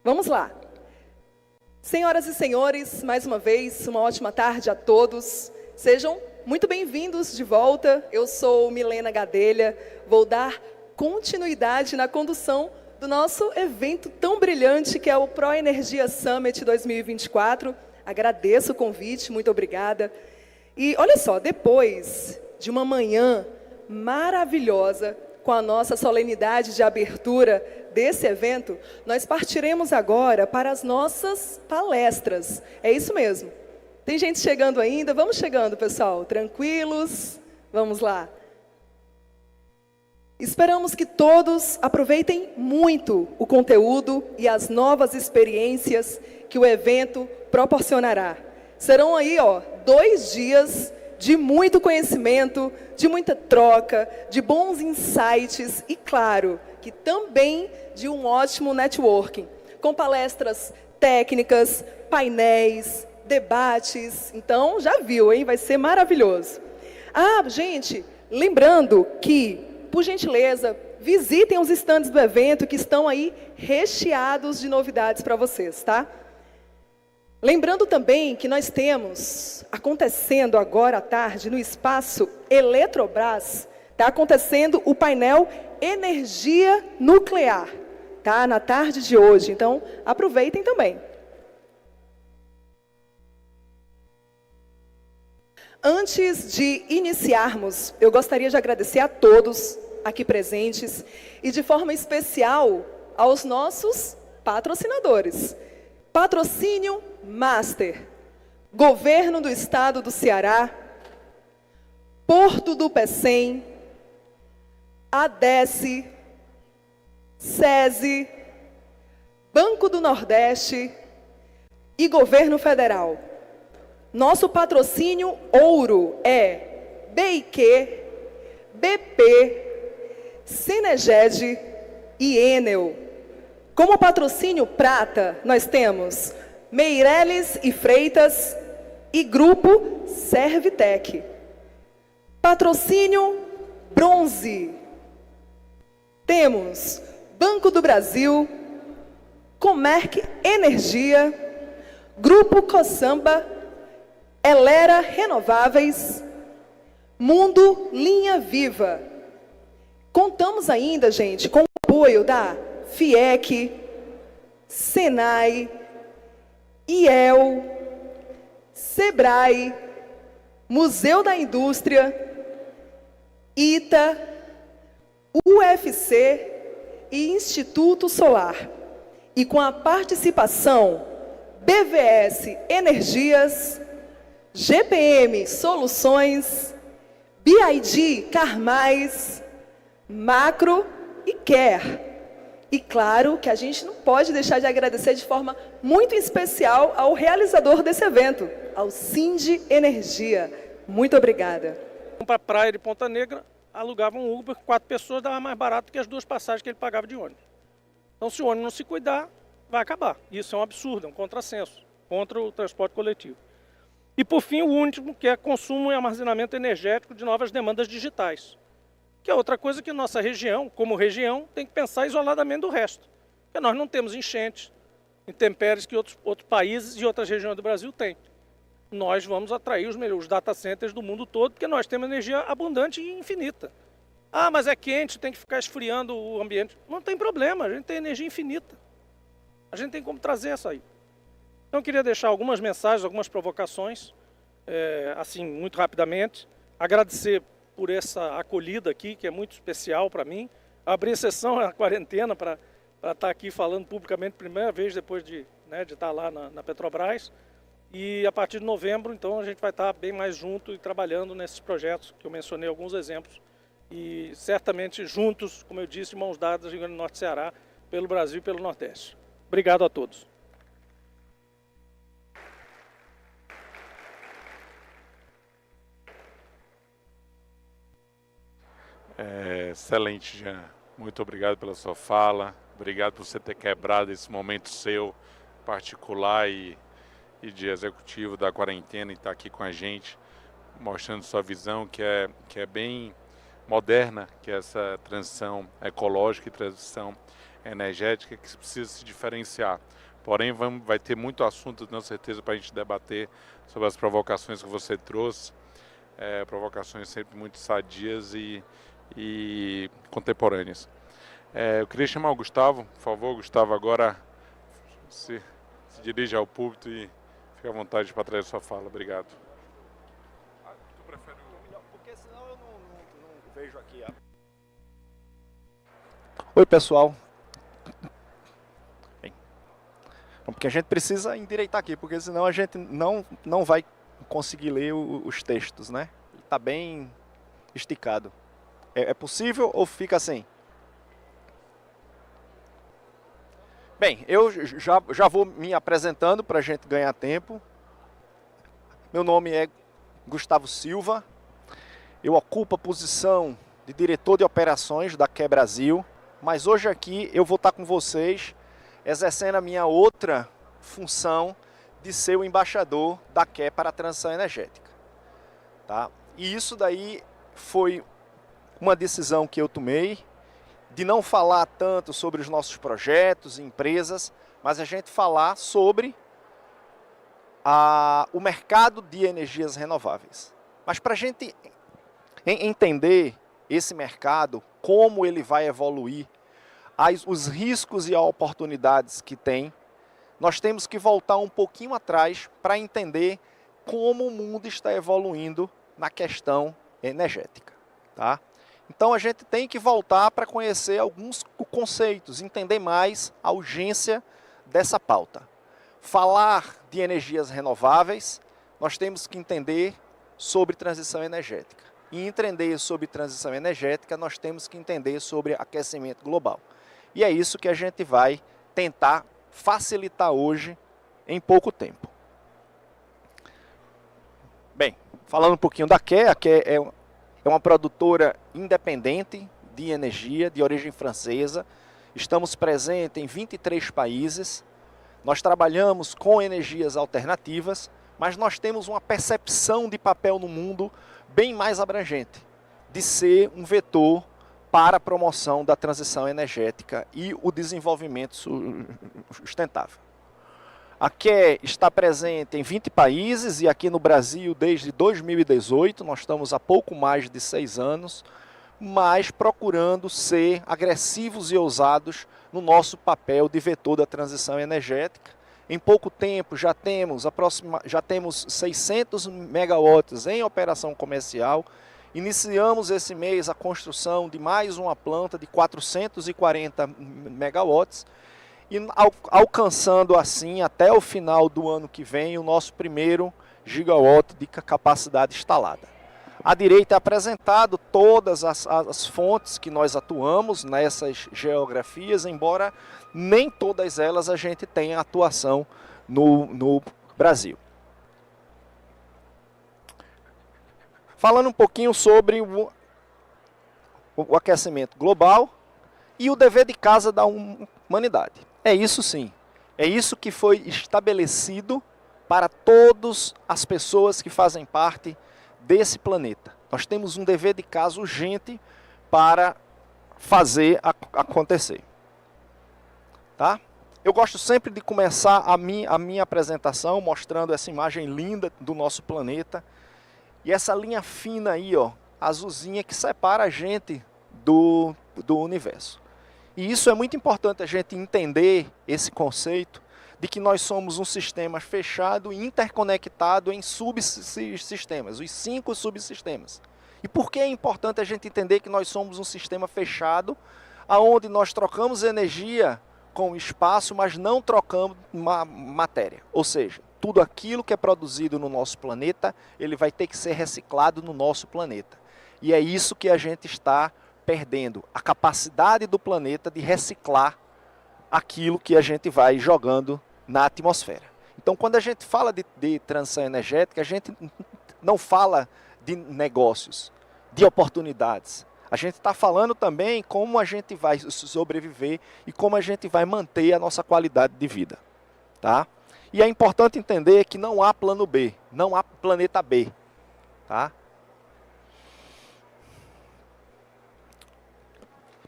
Vamos lá. Senhoras e senhores, mais uma vez, uma ótima tarde a todos. Sejam muito bem-vindos de volta. Eu sou Milena Gadelha, vou dar continuidade na condução do nosso evento tão brilhante que é o ProEnergia Summit 2024. Agradeço o convite, muito obrigada. E olha só, depois de uma manhã maravilhosa, com a nossa solenidade de abertura desse evento, nós partiremos agora para as nossas palestras. É isso mesmo. Tem gente chegando ainda? Vamos chegando, pessoal. Tranquilos? Vamos lá. Esperamos que todos aproveitem muito o conteúdo e as novas experiências que o evento proporcionará. Serão aí, 2 dias de muito conhecimento, de muita troca, de bons insights e, claro, que também de um ótimo networking, com palestras técnicas, painéis, debates. Então, já viu, hein? Vai ser maravilhoso. Gente, lembrando que, por gentileza, visitem os estandes do evento que estão aí recheados de novidades para vocês, tá? Lembrando também que nós temos, acontecendo agora à tarde, no espaço Eletrobras, está acontecendo o painel Energia Nuclear, tá? Na tarde de hoje, então aproveitem também. Antes de iniciarmos, eu gostaria de agradecer a todos aqui presentes e de forma especial aos nossos patrocinadores. Patrocínio Master, Governo do Estado do Ceará, Porto do Pecém, ADESE, SESI, Banco do Nordeste e Governo Federal. Nosso patrocínio ouro é BIQ, BP, Cineged e Enel. Como patrocínio prata, nós temos Meireles e Freitas e Grupo Servitec. Patrocínio bronze. Temos Banco do Brasil, Comerc Energia, Grupo Cossamba, Elera Renováveis, Mundo Linha Viva. Contamos ainda, gente, com o apoio da FIEC, SENAI, IEL, SEBRAE, Museu da Indústria, ITA, UFC e Instituto Solar. E com a participação BVS Energias, GPM Soluções, BID Carmais, Macro e Care. E claro que a gente não pode deixar de agradecer de forma muito especial ao realizador desse evento, ao Sind Energia. Muito obrigada. Para a praia de Ponta Negra, alugava um Uber, 4 pessoas, dava mais barato que as 2 passagens que ele pagava de ônibus. Então, se o ônibus não se cuidar, vai acabar. Isso é um absurdo, é um contrassenso contra o transporte coletivo. E, por fim, o último, que é consumo e armazenamento energético de novas demandas digitais, que é outra coisa que nossa região, como região, tem que pensar isoladamente do resto. Porque nós não temos enchentes, intempéries que outros países e outras regiões do Brasil têm. Nós vamos atrair os data centers do mundo todo, porque nós temos energia abundante e infinita. Mas é quente, tem que ficar esfriando o ambiente. Não tem problema, a gente tem energia infinita. A gente tem como trazer essa aí. Então, eu queria deixar algumas mensagens, algumas provocações, assim, muito rapidamente. Agradecer por essa acolhida aqui, que é muito especial para mim. Abrir sessão na quarentena para estar aqui falando publicamente, primeira vez depois de estar lá na Petrobras. E a partir de novembro, então, a gente vai estar bem mais junto e trabalhando nesses projetos, que eu mencionei alguns exemplos. E certamente juntos, como eu disse, mãos dadas, Rio Grande do Norte e Ceará, pelo Brasil e pelo Nordeste. Obrigado a todos. Excelente, Jean. Muito obrigado pela sua fala. Obrigado por você ter quebrado esse momento seu particular e de executivo da quarentena e estar aqui com a gente, mostrando sua visão que é bem moderna, que é essa transição ecológica e transição energética que precisa se diferenciar. Porém, vai ter muito assunto, tenho certeza, para a gente debater sobre as provocações que você trouxe, provocações sempre muito sadias e contemporâneas. Eu queria chamar o Gustavo, por favor. Gustavo, agora se dirige ao púlpito e fique à vontade para trazer sua fala. Obrigado. Tu prefere porque senão eu não vejo aqui. Oi, pessoal. Bem, porque a gente precisa endireitar aqui, porque senão a gente não vai conseguir ler os textos, né? Está bem esticado. É possível ou fica assim? Bem, eu já vou me apresentando para a gente ganhar tempo. Meu nome é Gustavo Silva. Eu ocupo a posição de diretor de operações da QE Brasil, mas hoje aqui eu vou estar com vocês exercendo a minha outra função de ser o embaixador da QE para a transição energética. Tá? E isso daí foi uma decisão que eu tomei, de não falar tanto sobre os nossos projetos e empresas, mas a gente falar sobre o mercado de energias renováveis. Mas para a gente entender esse mercado, como ele vai evoluir, os riscos e as oportunidades que tem, nós temos que voltar um pouquinho atrás para entender como o mundo está evoluindo na questão energética. Tá? Então a gente tem que voltar para conhecer alguns conceitos, entender mais a urgência dessa pauta. Falar de energias renováveis, nós temos que entender sobre transição energética. E entender sobre transição energética, nós temos que entender sobre aquecimento global. E é isso que a gente vai tentar facilitar hoje em pouco tempo. Bem, falando um pouquinho da QE, a QE é uma produtora independente de energia, de origem francesa. Estamos presentes em 23 países. Nós trabalhamos com energias alternativas, mas nós temos uma percepção de papel no mundo bem mais abrangente, de ser um vetor para a promoção da transição energética e o desenvolvimento sustentável. A QE está presente em 20 países e aqui no Brasil desde 2018, nós estamos há pouco mais de 6 anos, mas procurando ser agressivos e ousados no nosso papel de vetor da transição energética. Em pouco tempo já temos 600 megawatts em operação comercial. Iniciamos esse mês a construção de mais uma planta de 440 megawatts. E alcançando assim, até o final do ano que vem, o nosso primeiro gigawatt de capacidade instalada. À direita é apresentado todas as fontes que nós atuamos nessas geografias, embora nem todas elas a gente tenha atuação no Brasil. Falando um pouquinho sobre o aquecimento global e o dever de casa da humanidade. É isso sim, é isso que foi estabelecido para todas as pessoas que fazem parte desse planeta. Nós temos um dever de casa urgente para fazer acontecer. Tá? Eu gosto sempre de começar a minha apresentação mostrando essa imagem linda do nosso planeta e essa linha fina aí, ó, azulzinha, que separa a gente do universo. E isso é muito importante a gente entender esse conceito de que nós somos um sistema fechado e interconectado em subsistemas, os 5 subsistemas. E por que é importante a gente entender que nós somos um sistema fechado, onde nós trocamos energia com o espaço, mas não trocamos matéria? Ou seja, tudo aquilo que é produzido no nosso planeta, ele vai ter que ser reciclado no nosso planeta. E é isso que a gente está perdendo, a capacidade do planeta de reciclar aquilo que a gente vai jogando na atmosfera. Então, quando a gente fala de transição energética, a gente não fala de negócios, de oportunidades. A gente está falando também como a gente vai sobreviver e como a gente vai manter a nossa qualidade de vida. Tá? E é importante entender que não há plano B, não há planeta B. Tá?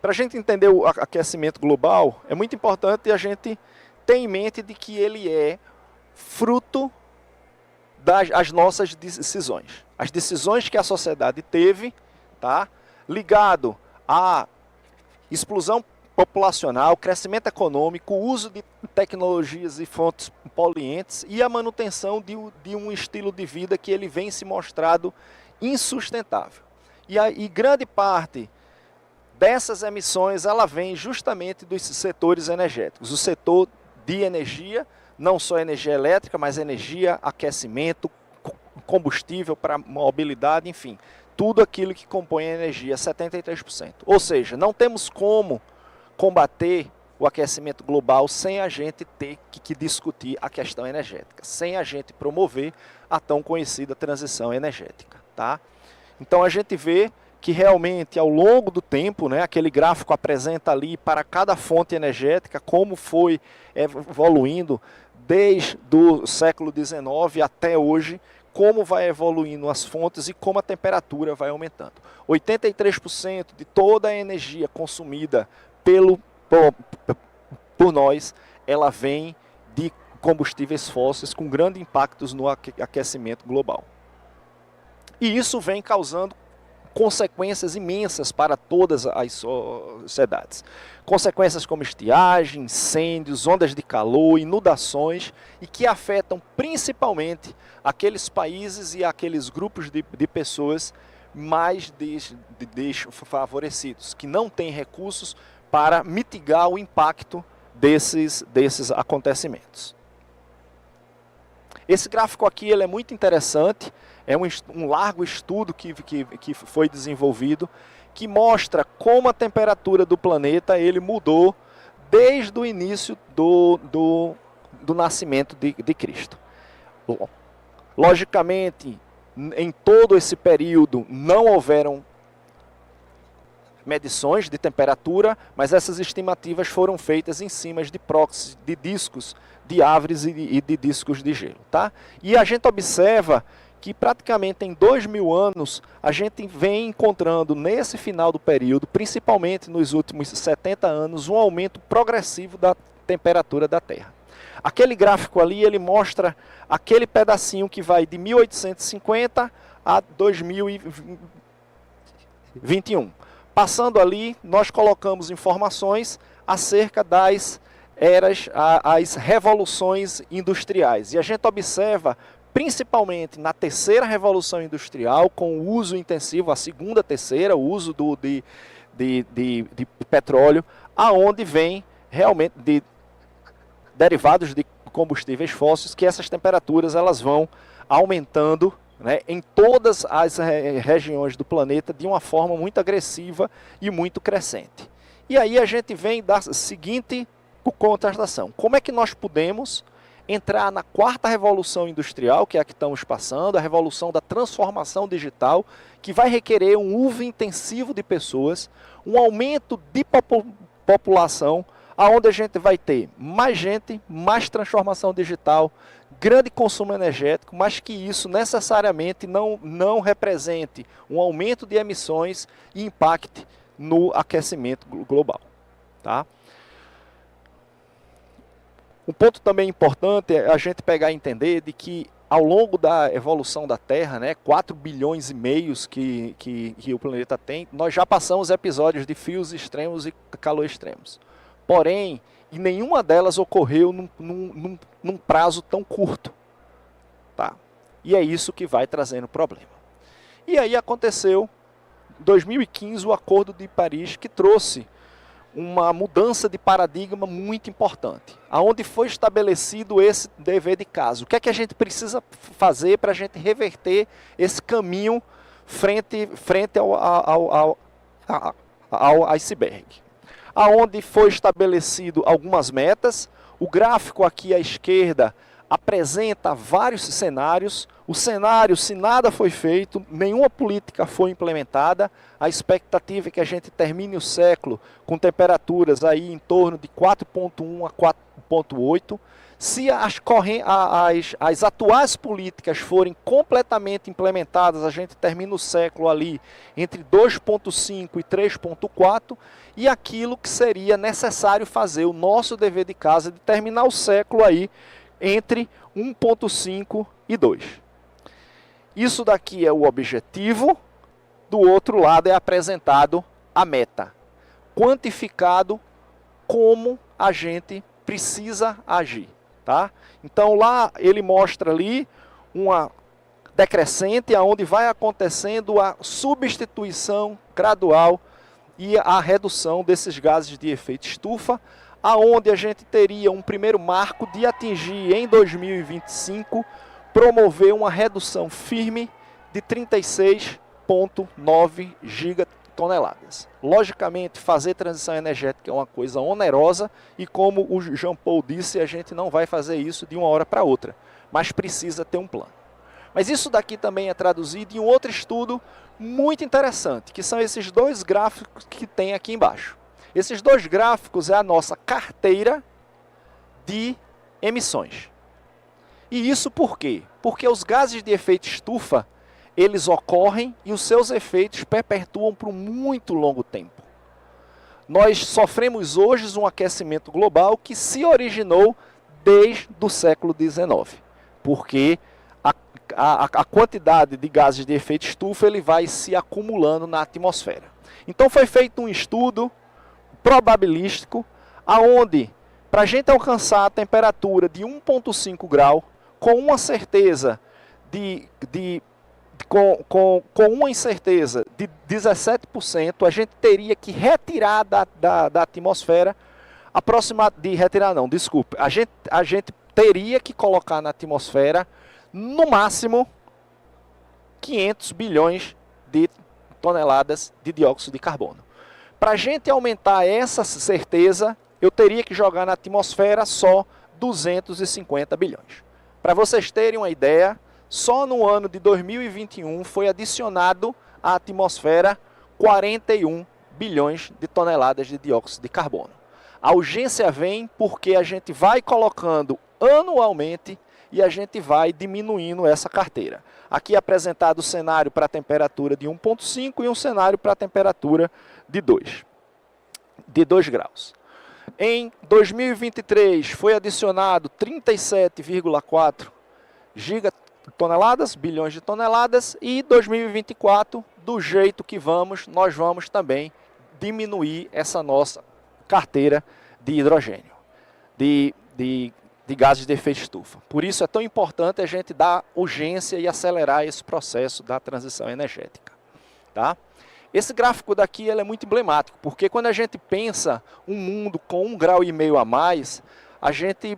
para a gente entender o aquecimento global, é muito importante a gente ter em mente de que ele é fruto das nossas decisões. As decisões que a sociedade teve, tá, ligado à explosão populacional, crescimento econômico, uso de tecnologias e fontes poluentes e a manutenção de um estilo de vida que ele vem se mostrado insustentável. E grande parte dessas emissões ela vem justamente dos setores energéticos. O setor de energia, não só energia elétrica, mas energia, aquecimento, combustível para mobilidade, enfim, tudo aquilo que compõe a energia, 73%. Ou seja, não temos como combater o aquecimento global sem a gente ter que discutir a questão energética, sem a gente promover a tão conhecida transição energética, tá? Então a gente vê que realmente ao longo do tempo, né, aquele gráfico apresenta ali para cada fonte energética como foi evoluindo desde o século XIX até hoje, como vai evoluindo as fontes e como a temperatura vai aumentando. 83% de toda a energia consumida por nós, ela vem de combustíveis fósseis com grandes impactos no aquecimento global. E isso vem causando consequências imensas para todas as sociedades. Consequências como estiagem, incêndios, ondas de calor, inundações, e que afetam principalmente aqueles países e aqueles grupos de pessoas mais desfavorecidos, que não têm recursos para mitigar o impacto desses acontecimentos. Esse gráfico aqui ele é muito interessante, é um largo estudo que foi desenvolvido, que mostra como a temperatura do planeta ele mudou desde o início do nascimento de Cristo. Logicamente, em todo esse período não houveram medições de temperatura, mas essas estimativas foram feitas em cima de próximos de discos de árvores e de discos de gelo, tá? E a gente observa que praticamente em 2000 anos a gente vem encontrando nesse final do período, principalmente nos últimos 70 anos, um aumento progressivo da temperatura da Terra. Aquele gráfico ali, ele mostra aquele pedacinho que vai de 1850 a 2021. Passando ali, nós colocamos informações acerca das eras, as revoluções industriais. E a gente observa, principalmente na terceira revolução industrial, com o uso intensivo, a segunda, terceira, o uso de petróleo, aonde vem realmente derivados de combustíveis fósseis, que essas temperaturas elas vão aumentando, né, em todas as regiões do planeta de uma forma muito agressiva e muito crescente. E aí a gente vem da seguinte contrastação. Como é que nós podemos entrar na quarta revolução industrial, que é a que estamos passando, a revolução da transformação digital, que vai requerer um uso intensivo de pessoas, um aumento de população, aonde a gente vai ter mais gente, mais transformação digital, grande consumo energético, mas que isso necessariamente não represente um aumento de emissões e impacte no aquecimento global, tá? Um ponto também importante é a gente pegar e entender de que ao longo da evolução da Terra, né, 4 bilhões e meios que o planeta tem, nós já passamos episódios de frios extremos e calor extremos. Porém, e nenhuma delas ocorreu num prazo tão curto. Tá? E é isso que vai trazendo problema. E aí aconteceu, em 2015, o Acordo de Paris, que trouxe uma mudança de paradigma muito importante, aonde foi estabelecido esse dever de casa. O que é que a gente precisa fazer para a gente reverter esse caminho frente ao iceberg? Aonde foi estabelecido algumas metas. O gráfico aqui à esquerda apresenta vários cenários. O cenário, se nada foi feito, nenhuma política foi implementada, a expectativa é que a gente termine o século com temperaturas aí em torno de 4,1 a 4,8. Se as atuais políticas forem completamente implementadas, a gente termina o século ali entre 2,5 e 3,4, e aquilo que seria necessário fazer, o nosso dever de casa, de terminar o século aí entre 1,5 e 2. Isso daqui é o objetivo, do outro lado é apresentado a meta, quantificado como a gente precisa agir. Tá? Então lá ele mostra ali uma decrescente, onde vai acontecendo a substituição gradual e a redução desses gases de efeito estufa, aonde a gente teria um primeiro marco de atingir em 2025, promover uma redução firme de 36,9 gigatoneladas. Logicamente, fazer transição energética é uma coisa onerosa e, como o Jean Paul disse, a gente não vai fazer isso de uma hora para outra, mas precisa ter um plano. Mas isso daqui também é traduzido em um outro estudo muito interessante, que são esses dois gráficos que tem aqui embaixo. Esses dois gráficos é a nossa carteira de emissões. E isso por quê? Porque os gases de efeito estufa, eles ocorrem e os seus efeitos perpetuam por muito longo tempo. Nós sofremos hoje um aquecimento global que se originou desde o século XIX, porque a quantidade de gases de efeito estufa ele vai se acumulando na atmosfera. Então foi feito um estudo probabilístico, aonde para a gente alcançar a temperatura de 1,5 grau, com uma certeza com uma incerteza de 17%, a gente teria que retirar da atmosfera, a gente teria que colocar na atmosfera, no máximo, 500 bilhões de toneladas de dióxido de carbono. Para a gente aumentar essa certeza, eu teria que jogar na atmosfera só 250 bilhões. Para vocês terem uma ideia, só no ano de 2021 foi adicionado à atmosfera 41 bilhões de toneladas de dióxido de carbono. A urgência vem porque a gente vai colocando anualmente e a gente vai diminuindo essa carteira. Aqui é apresentado o cenário para a temperatura de 1,5 e um cenário para a temperatura de 2 graus. Em 2023 foi adicionado 37,4 gigatoneladas, bilhões de toneladas, e 2024, do jeito que nós vamos também diminuir essa nossa carteira de hidrogênio, de gases de efeito estufa. Por isso é tão importante a gente dar urgência e acelerar esse processo da transição energética. Tá? Esse gráfico daqui ele é muito emblemático, porque quando a gente pensa um mundo com 1,5 grau a mais, a gente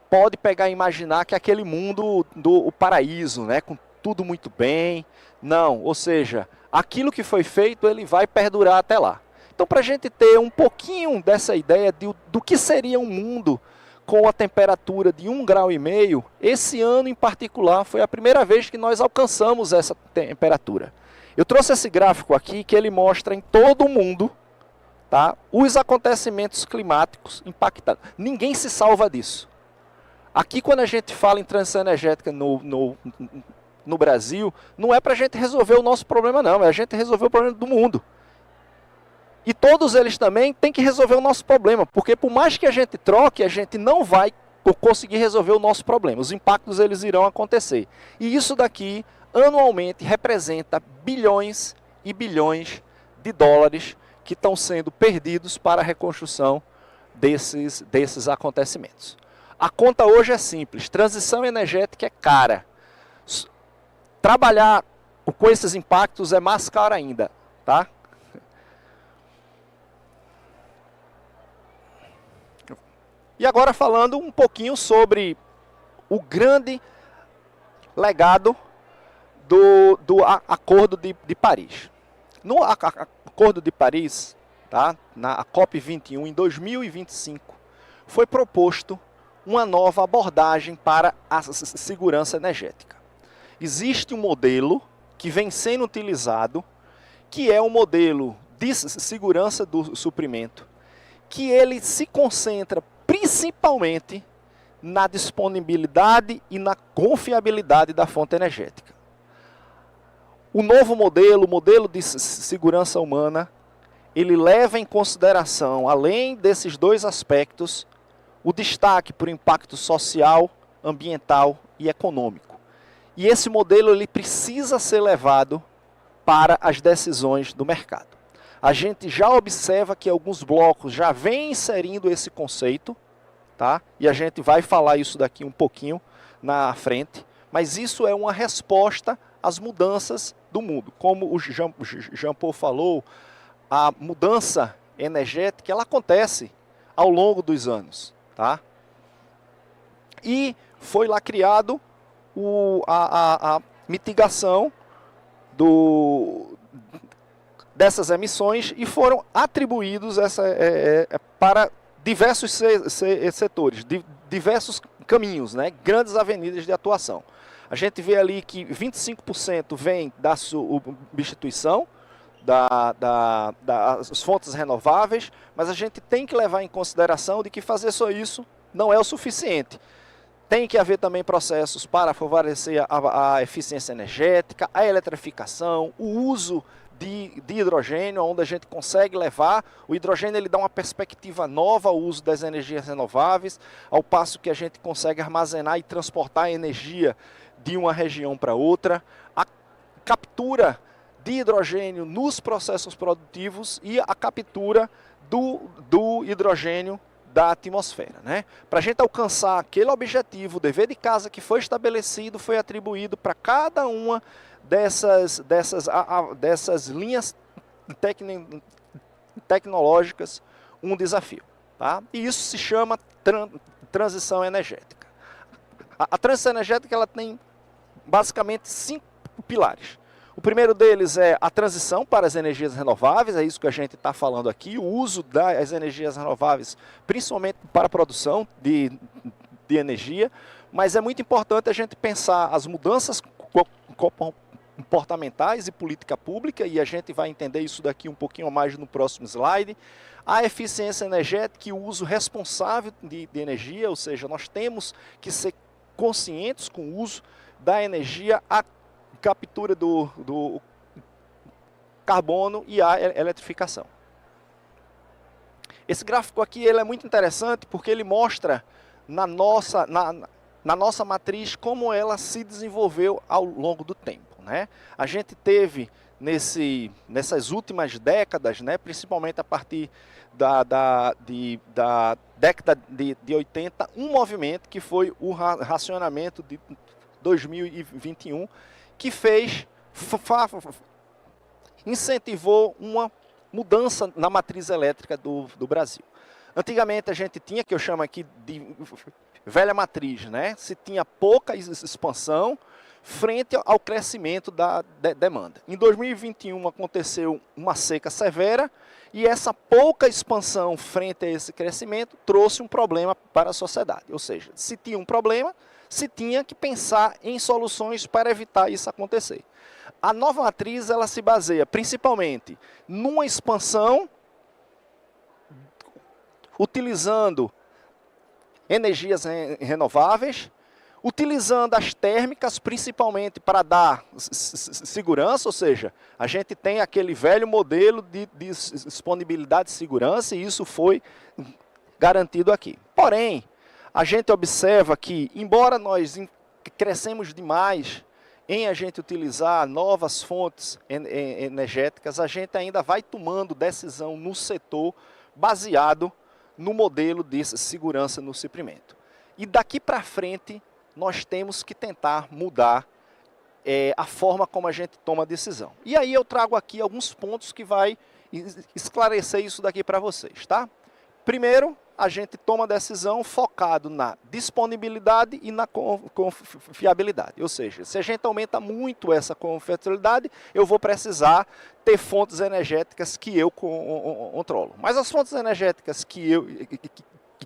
pode pegar e imaginar que é aquele mundo do paraíso, né, com tudo muito bem. Não, ou seja, aquilo que foi feito ele vai perdurar até lá. Então, para a gente ter um pouquinho dessa ideia do que seria um mundo com a temperatura de 1,5 grau, esse ano em particular foi a primeira vez que nós alcançamos essa temperatura. Eu trouxe esse gráfico aqui que ele mostra em todo o mundo, tá, os acontecimentos climáticos impactados. Ninguém se salva disso. Aqui, quando a gente fala em transição energética no Brasil, não é para a gente resolver o nosso problema, não. É a gente resolver o problema do mundo. E todos eles também têm que resolver o nosso problema, porque por mais que a gente troque, a gente não vai conseguir resolver o nosso problema. Os impactos eles irão acontecer. E isso daqui, anualmente, representa bilhões e bilhões de dólares que estão sendo perdidos para a reconstrução desses acontecimentos. A conta hoje é simples, transição energética é cara. Trabalhar com esses impactos é mais caro ainda, tá? E agora falando um pouquinho sobre o grande legado do Acordo de Paris. No Acordo de Paris, tá, na COP21, em 2025, foi proposto uma nova abordagem para a segurança energética. Existe um modelo que vem sendo utilizado, que é o modelo de segurança do suprimento, que ele se concentra principalmente na disponibilidade e na confiabilidade da fonte energética. O novo modelo, o modelo de segurança humana, ele leva em consideração, além desses dois aspectos, o destaque por impacto social, ambiental e econômico. E esse modelo ele precisa ser levado para as decisões do mercado. A gente já observa que alguns blocos já vêm inserindo esse conceito, tá? E a gente vai falar isso daqui um pouquinho na frente, mas isso é uma resposta às mudanças do mundo. Como o Jean Paul falou, a mudança energética ela acontece ao longo dos anos, tá? E foi lá criado a mitigação dessas emissões e foram atribuídos para diversos setores, diversos caminhos, né? Grandes avenidas de atuação. A gente vê ali que 25% vem da substituição das fontes renováveis, mas a gente tem que levar em consideração de que fazer só isso não é o suficiente. Tem que haver também processos para favorecer a eficiência energética, a eletrificação, o uso de hidrogênio, onde a gente consegue levar. O hidrogênio ele dá uma perspectiva nova ao uso das energias renováveis, ao passo que a gente consegue armazenar e transportar a energia de uma região para outra. A captura de hidrogênio nos processos produtivos e a captura do hidrogênio da atmosfera, né? Para a gente alcançar aquele objetivo, o dever de casa que foi estabelecido, foi atribuído para cada uma dessas linhas tecnológicas um desafio, tá? E isso se chama transição energética. A transição energética ela tem basicamente 5 pilares. O primeiro deles é a transição para as energias renováveis, é isso que a gente está falando aqui, o uso das energias renováveis, principalmente para a produção de energia, mas é muito importante a gente pensar as mudanças comportamentais e política pública, e a gente vai entender isso daqui um pouquinho mais no próximo slide. A eficiência energética e o uso responsável de energia, ou seja, nós temos que ser conscientes com o uso da energia, a captura do carbono e a eletrificação. Esse gráfico aqui ele é muito interessante porque ele mostra na nossa matriz como ela se desenvolveu ao longo do tempo, né? A gente teve nessas últimas décadas, né, principalmente a partir da década de 80, um movimento que foi o racionamento de 2021, que incentivou uma mudança na matriz elétrica do Brasil. Antigamente a gente tinha, que eu chamo aqui de velha matriz, né? Se tinha pouca expansão frente ao crescimento da demanda. Em 2021 aconteceu uma seca severa e essa pouca expansão frente a esse crescimento trouxe um problema para a sociedade. Ou seja, se tinha um problema, se tinha que pensar em soluções para evitar isso acontecer. A nova matriz ela se baseia principalmente numa expansão utilizando energias renováveis, utilizando as térmicas principalmente para dar segurança, ou seja, a gente tem aquele velho modelo de disponibilidade e segurança e isso foi garantido aqui. Porém, a gente observa que, embora nós crescemos demais em a gente utilizar novas fontes energéticas, a gente ainda vai tomando decisão no setor baseado no modelo de segurança no suprimento. E daqui para frente, nós temos que tentar mudar a forma como a gente toma a decisão. E aí eu trago aqui alguns pontos que vai esclarecer isso daqui para vocês, tá? Primeiro, a gente toma a decisão focado na disponibilidade e na confiabilidade. Ou seja, se a gente aumenta muito essa confiabilidade, eu vou precisar ter fontes energéticas que eu controlo. Mas as fontes energéticas que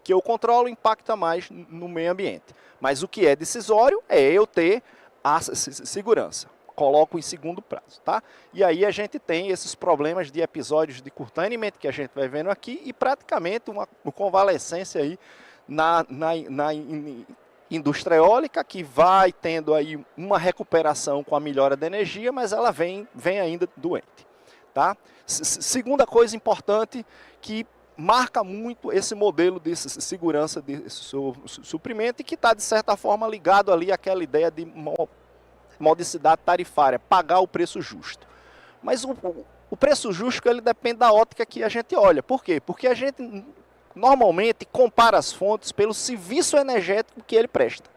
que eu controlo impacta mais no meio ambiente. Mas o que é decisório é eu ter a segurança. Coloco em segundo prazo, tá? E aí a gente tem esses problemas de episódios de curtailment que a gente vai vendo aqui e praticamente uma convalescência aí na indústria eólica, que vai tendo aí uma recuperação com a melhora da energia, mas ela vem ainda doente, tá? Segunda coisa importante que marca muito esse modelo de segurança de suprimento e que está, de certa forma, ligado ali àquela ideia de modicidade tarifária, pagar o preço justo. Mas o preço justo ele depende da ótica que a gente olha. Por quê? Porque a gente normalmente compara as fontes pelo serviço energético que ele presta.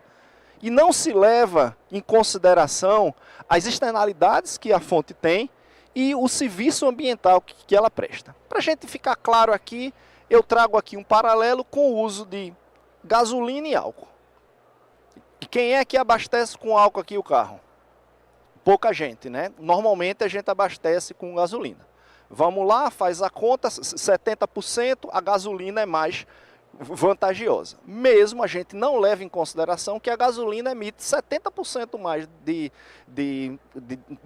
E não se leva em consideração as externalidades que a fonte tem e o serviço ambiental que ela presta. Para a gente ficar claro aqui, eu trago aqui um paralelo com o uso de gasolina e álcool. E quem é que abastece com álcool aqui o carro? Pouca gente, né? Normalmente a gente abastece com gasolina. Vamos lá, faz a conta, 70%, a gasolina é mais vantajosa. Mesmo a gente não leva em consideração que a gasolina emite 70% mais de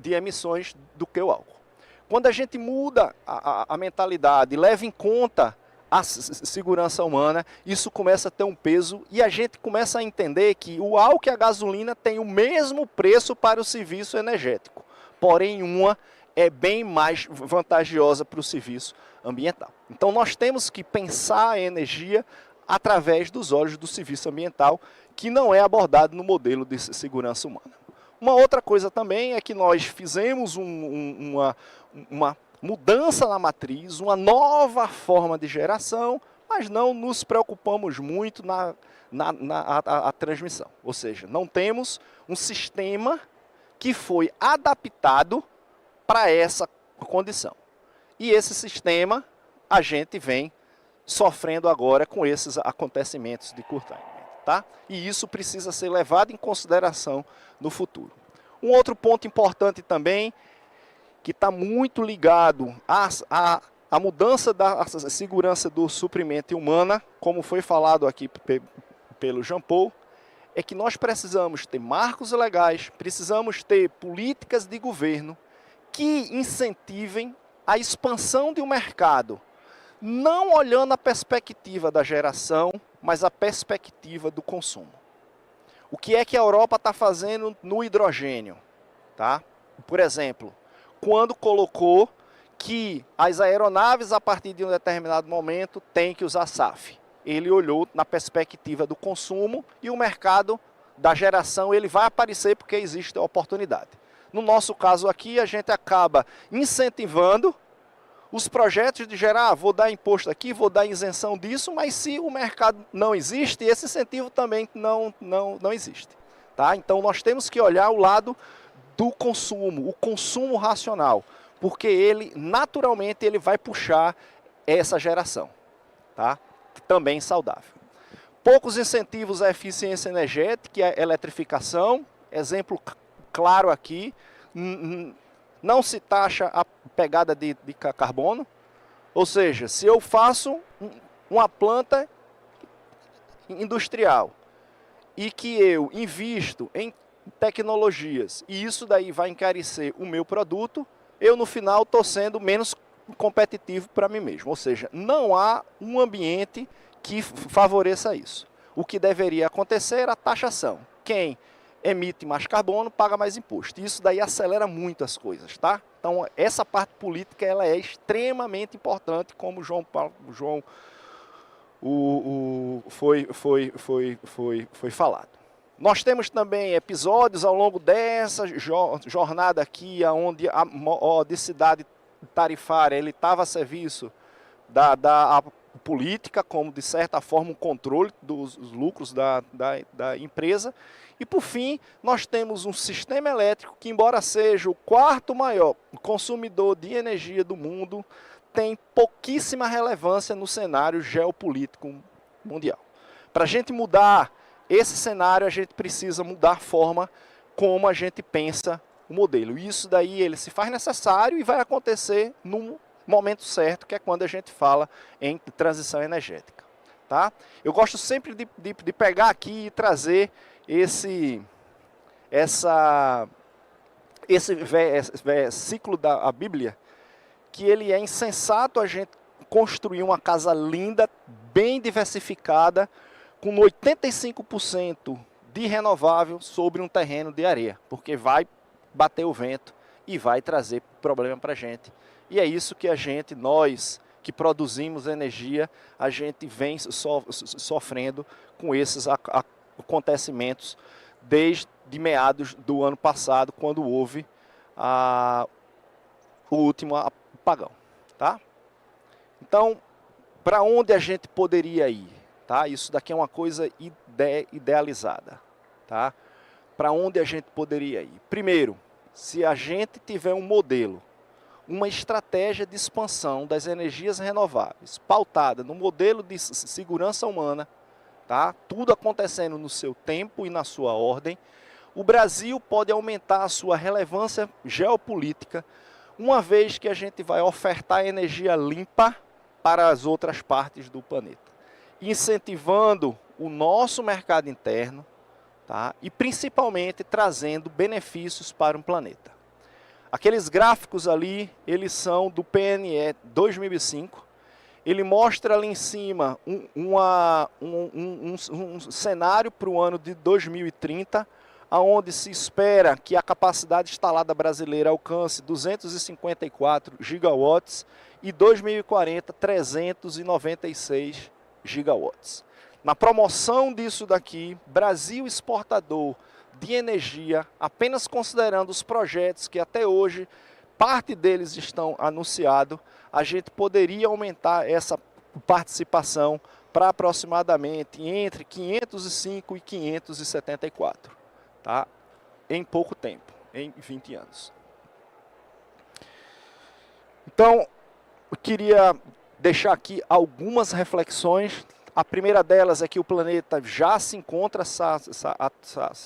emissões do que o álcool. Quando a gente muda a mentalidade, leva em conta a segurança humana, isso começa a ter um peso e a gente começa a entender que o álcool e a gasolina têm o mesmo preço para o serviço energético, porém uma é bem mais vantajosa para o serviço ambiental. Então nós temos que pensar a energia através dos olhos do serviço ambiental, que não é abordado no modelo de segurança humana. Uma outra coisa também é que nós fizemos uma mudança na matriz, uma nova forma de geração, mas não nos preocupamos muito na transmissão. Ou seja, não temos um sistema que foi adaptado para essa condição. E esse sistema a gente vem sofrendo agora com esses acontecimentos de curtailment, tá? E isso precisa ser levado em consideração no futuro. Um outro ponto importante também, que está muito ligado à mudança da segurança do suprimento humana, como foi falado aqui pelo Jean Paul, é que nós precisamos ter marcos legais, precisamos ter políticas de governo que incentivem a expansão de um mercado, não olhando a perspectiva da geração, mas a perspectiva do consumo. O que é que a Europa está fazendo no hidrogênio? Tá? Por exemplo, quando colocou que as aeronaves, a partir de um determinado momento, têm que usar SAF. Ele olhou na perspectiva do consumo e o mercado da geração ele vai aparecer porque existe a oportunidade. No nosso caso aqui, a gente acaba incentivando os projetos de gerar, vou dar imposto aqui, vou dar isenção disso, mas se o mercado não existe, esse incentivo também não existe. Tá? Então nós temos que olhar o lado do consumo, o consumo racional, porque ele, naturalmente, ele vai puxar essa geração, tá? Também saudável. Poucos incentivos à eficiência energética e à eletrificação, exemplo claro aqui, não se taxa a pegada de carbono, ou seja, se eu faço uma planta industrial e que eu invisto em tecnologias e isso daí vai encarecer o meu produto, eu no final estou sendo menos competitivo para mim mesmo. Ou seja, não há um ambiente que favoreça isso. O que deveria acontecer era a taxação. Quem emite mais carbono paga mais imposto. Isso daí acelera muito as coisas, tá? Então essa parte política ela é extremamente importante, como o João foi falado. Nós temos também episódios ao longo dessa jornada aqui, onde a modicidade tarifária ele estava a serviço da política, como de certa forma um controle dos lucros da empresa. E por fim, nós temos um sistema elétrico que, embora seja o quarto maior consumidor de energia do mundo, tem pouquíssima relevância no cenário geopolítico mundial. Para a gente mudar esse cenário, a gente precisa mudar a forma como a gente pensa o modelo. E isso daí ele se faz necessário e vai acontecer no momento certo, que é quando a gente fala em transição energética. Tá? Eu gosto sempre de pegar aqui e trazer esse versículo da Bíblia, que ele é insensato a gente construir uma casa linda, bem diversificada, com 85% de renovável sobre um terreno de areia, porque vai bater o vento e vai trazer problema para a gente. E é isso que nós que produzimos energia, a gente vem sofrendo com esses acontecimentos desde meados do ano passado, quando houve o último apagão. Tá? Então, para onde a gente poderia ir? Tá? Isso daqui é uma coisa idealizada. Tá? Para onde a gente poderia ir? Primeiro, se a gente tiver um modelo, uma estratégia de expansão das energias renováveis, pautada no modelo de segurança humana, tá? Tudo acontecendo no seu tempo e na sua ordem, o Brasil pode aumentar a sua relevância geopolítica, uma vez que a gente vai ofertar energia limpa para as outras partes do planeta, incentivando o nosso mercado interno, tá? E principalmente trazendo benefícios para o planeta. Aqueles gráficos ali, eles são do PNE 2005. Ele mostra ali em cima um cenário para o ano de 2030, onde se espera que a capacidade instalada brasileira alcance 254 gigawatts e 2040 396 gigawatts. Na promoção disso daqui, Brasil exportador de energia, apenas considerando os projetos que até hoje, parte deles estão anunciados, a gente poderia aumentar essa participação para aproximadamente entre 505 e 574, tá? Em pouco tempo, em 20 anos. Então, eu queria deixar aqui algumas reflexões. A primeira delas é que o planeta já se encontra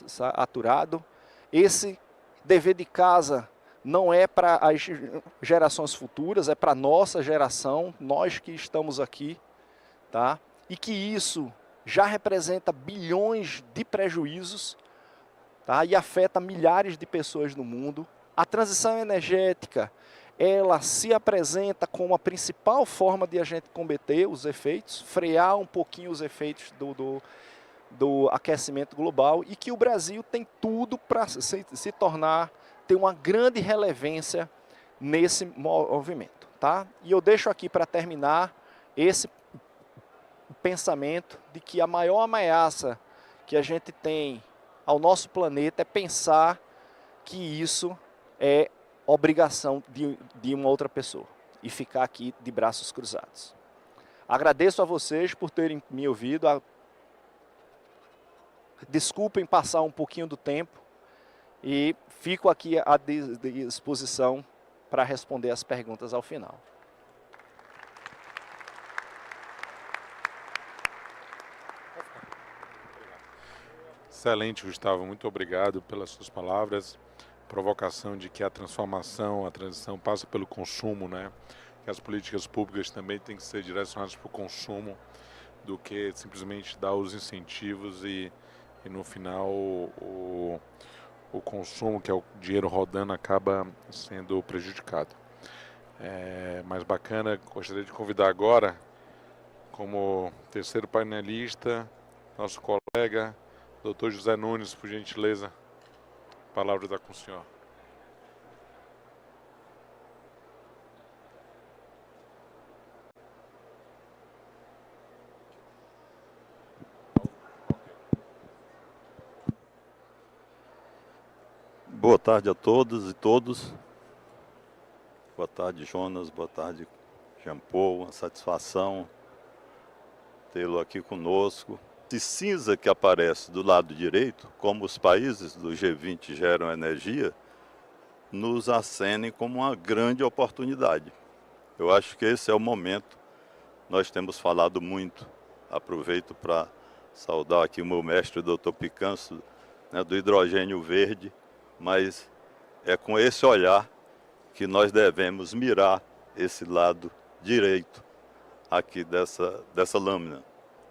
saturado. Esse dever de casa não é para as gerações futuras, é para a nossa geração, nós que estamos aqui, tá? E que isso já representa bilhões de prejuízos, tá? E afeta milhares de pessoas no mundo. A transição energética, ela se apresenta como a principal forma de a gente combater os efeitos, frear um pouquinho os efeitos do aquecimento global, e que o Brasil tem tudo para se tornar, ter uma grande relevância nesse movimento. Tá? E eu deixo aqui para terminar esse pensamento de que a maior ameaça que a gente tem ao nosso planeta é pensar que isso é obrigação de uma outra pessoa e ficar aqui de braços cruzados. Agradeço a vocês por terem me ouvido. Desculpem passar um pouquinho do tempo e fico aqui à disposição para responder as perguntas ao final. Excelente, Gustavo. Muito obrigado pelas suas palavras. Provocação de que a transição passa pelo consumo, né? Que as políticas públicas também têm que ser direcionadas para o consumo, do que simplesmente dar os incentivos e no final o consumo, que é o dinheiro rodando, acaba sendo prejudicado. Mais bacana, gostaria de convidar agora, como terceiro painelista, nosso colega, Dr. José Nunes, por gentileza. A palavra está com o senhor. Boa tarde a todas e todos. Boa tarde, Jonas. Boa tarde, Jean Paul. Uma satisfação tê-lo aqui conosco. Esse cinza que aparece do lado direito, como os países do G20 geram energia, nos acenem como uma grande oportunidade. Eu acho que esse é o momento. Nós temos falado muito. Aproveito para saudar aqui o meu mestre, o Dr. Picanso, né, do hidrogênio verde, mas é com esse olhar que nós devemos mirar esse lado direito aqui dessa lâmina.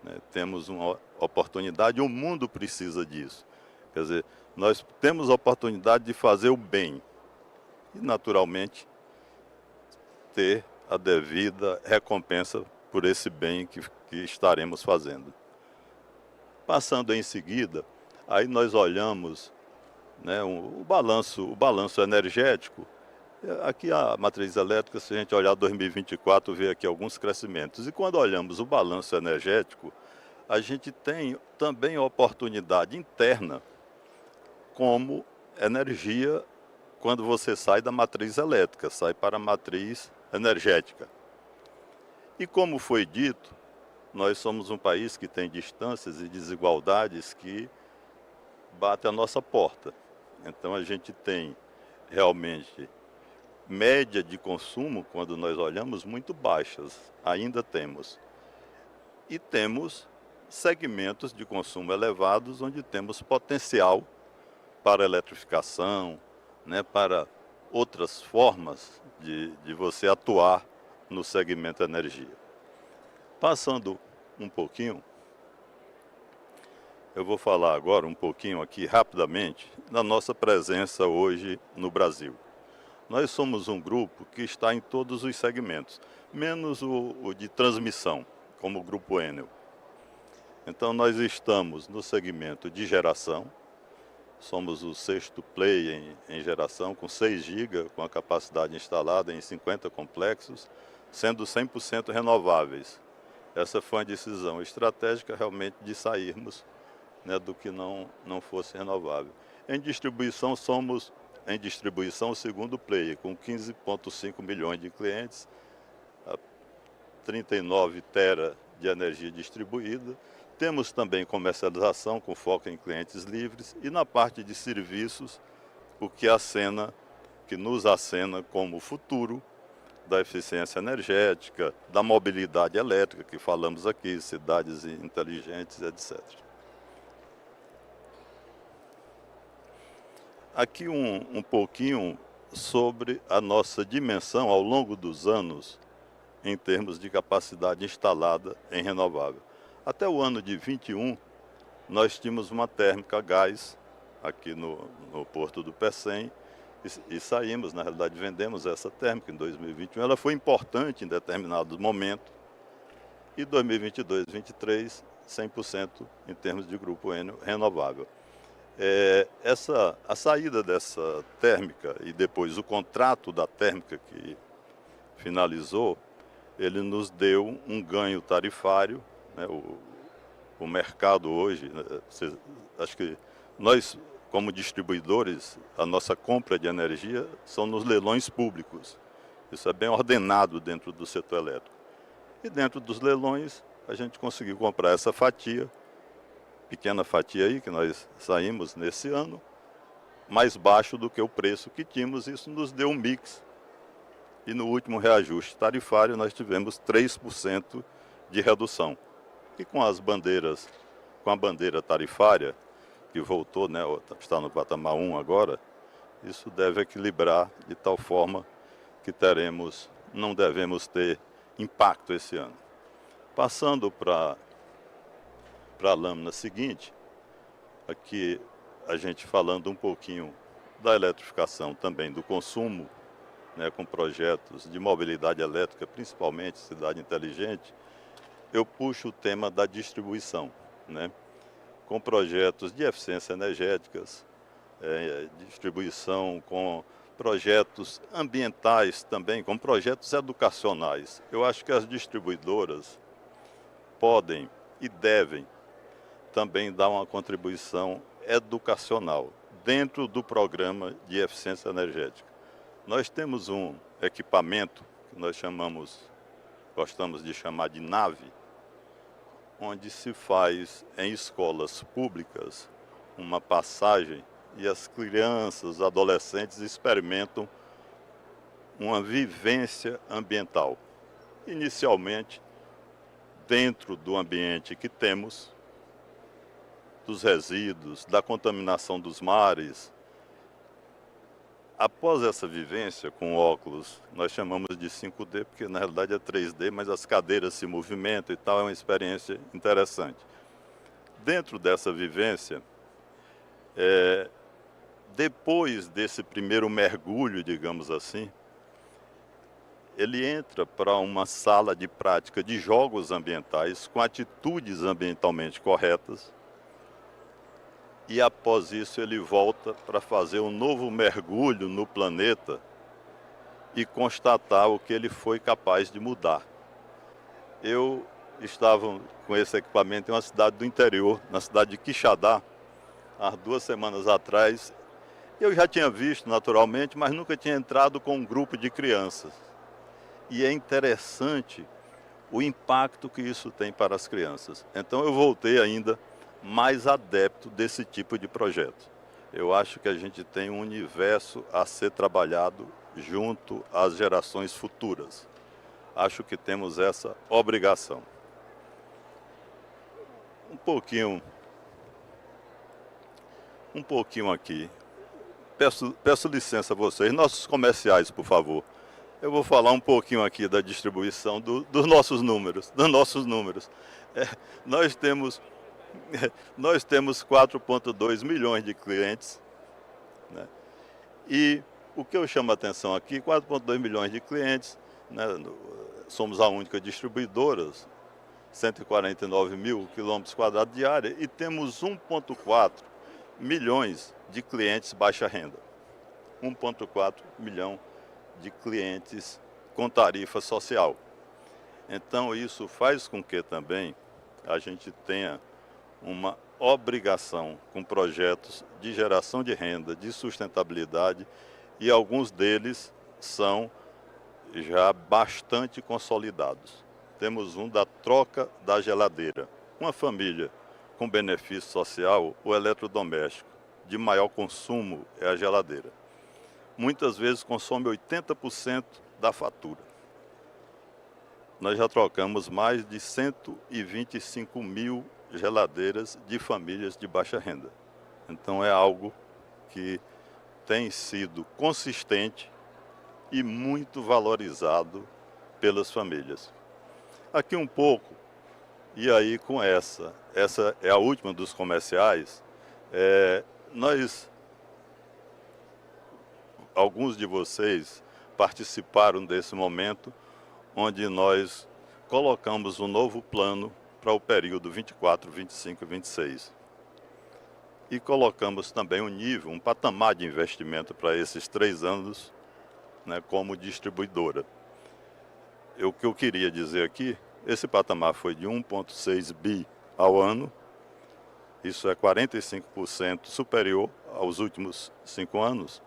né? Temos uma oportunidade, o mundo precisa disso. Quer dizer, nós temos a oportunidade de fazer o bem e, naturalmente, ter a devida recompensa por esse bem que estaremos fazendo. Passando em seguida, aí nós olhamos, né, o balanço energético. Aqui a matriz elétrica, se a gente olhar 2024, vê aqui alguns crescimentos. E quando olhamos o balanço energético, a gente tem também a oportunidade interna como energia quando você sai da matriz elétrica, sai para a matriz energética. E como foi dito, nós somos um país que tem distâncias e desigualdades que batem a nossa porta. Então a gente tem realmente média de consumo, quando nós olhamos, muito baixas, ainda temos. E temos segmentos de consumo elevados, onde temos potencial para eletrificação, né, para outras formas de você atuar no segmento energia. Passando um pouquinho, eu vou falar agora um pouquinho aqui rapidamente da nossa presença hoje no Brasil. Nós somos um grupo que está em todos os segmentos, menos o de transmissão, como o Grupo Enel. Então nós estamos no segmento de geração, somos o 6º player em geração, com 6 GB, com a capacidade instalada em 50 complexos, sendo 100% renováveis. Essa foi uma decisão estratégica realmente de sairmos, né, do que não fosse renovável. Em distribuição, somos o 2º player, com 15,5 milhões de clientes, 39 tera de energia distribuída. Temos também comercialização com foco em clientes livres e na parte de serviços, o que nos acena como futuro da eficiência energética, da mobilidade elétrica, que falamos aqui, cidades inteligentes, etc. Aqui um pouquinho sobre a nossa dimensão ao longo dos anos em termos de capacidade instalada em renovável. Até o ano de 21, nós tínhamos uma térmica a gás aqui no Porto do Pecém e saímos, na realidade vendemos essa térmica em 2021. Ela foi importante em determinados momentos e 2022, 2023, 100% em termos de Grupo Enel renovável. A saída dessa térmica e depois o contrato da térmica que finalizou, ele nos deu um ganho tarifário, né? O mercado hoje, né? Acho que nós, como distribuidores, a nossa compra de energia são nos leilões públicos. Isso é bem ordenado dentro do setor elétrico. E dentro dos leilões, a gente conseguiu comprar essa fatia, pequena fatia aí, que nós saímos nesse ano, mais baixo do que o preço que tínhamos. Isso nos deu um mix. E no último reajuste tarifário, nós tivemos 3% de redução. E com a bandeira tarifária, que voltou, né, está no patamar 1 agora, isso deve equilibrar de tal forma que não devemos ter impacto esse ano. Passando para a lâmina seguinte, aqui a gente falando um pouquinho da eletrificação também, do consumo, né, com projetos de mobilidade elétrica, principalmente cidade inteligente, eu puxo o tema da distribuição, né, com projetos de eficiência energéticas, distribuição, com projetos ambientais também, com projetos educacionais. Eu acho que as distribuidoras podem e devem também dar uma contribuição educacional dentro do programa de eficiência energética. Nós temos um equipamento que nós gostamos de chamar de nave, onde se faz em escolas públicas uma passagem e as crianças, os adolescentes experimentam uma vivência ambiental. Inicialmente, dentro do ambiente que temos, dos resíduos, da contaminação dos mares, após essa vivência com óculos, nós chamamos de 5D, porque na realidade é 3D, mas as cadeiras se movimentam e tal, é uma experiência interessante. Dentro dessa vivência, depois desse primeiro mergulho, digamos assim, ele entra para uma sala de prática de jogos ambientais com atitudes ambientalmente corretas, e após isso ele volta para fazer um novo mergulho no planeta e constatar o que ele foi capaz de mudar. Eu estava com esse equipamento em uma cidade do interior, na cidade de Quixadá, há 2 semanas atrás. Eu já tinha visto naturalmente, mas nunca tinha entrado com um grupo de crianças. E é interessante o impacto que isso tem para as crianças. Então eu voltei ainda mais adepto desse tipo de projeto. Eu acho que a gente tem um universo a ser trabalhado junto às gerações futuras. Acho que temos essa obrigação. Um pouquinho aqui. Peço licença a vocês, nossos comerciais, por favor. Eu vou falar um pouquinho aqui da distribuição dos nossos números. Nós temos 4,2 milhões de clientes, né? E o que eu chamo a atenção aqui, 4,2 milhões de clientes, né? Somos a única distribuidora, 149 mil quilômetros quadrados de área, e temos 1,4 milhões de clientes baixa renda. 1,4 milhão de clientes com tarifa social. Então isso faz com que também a gente tenha uma obrigação com projetos de geração de renda, de sustentabilidade, e alguns deles são já bastante consolidados. Temos um da troca da geladeira. Uma família com benefício social, o eletrodoméstico de maior consumo é a geladeira. Muitas vezes consome 80% da fatura. Nós já trocamos mais de 125 mil geladeiras de famílias de baixa renda. Então é algo que tem sido consistente e muito valorizado pelas famílias. Aqui um pouco, e aí com essa é a última dos comerciais, alguns de vocês participaram desse momento, onde nós colocamos um novo plano para o período 24, 25 e 26. E colocamos também um patamar de investimento para esses 3 anos, né, como distribuidora. O que eu queria dizer aqui, esse patamar foi de 1,6 bi ao ano, isso é 45% superior aos últimos 5 anos,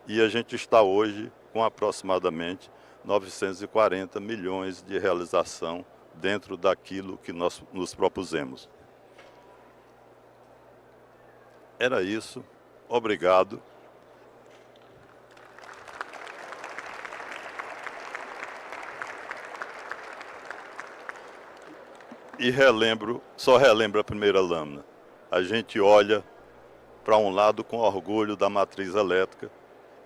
e a gente está hoje com aproximadamente 940 milhões de realização dentro daquilo que nós nos propusemos. Era isso. Obrigado. E só relembro a primeira lâmina. A gente olha para um lado com orgulho da matriz elétrica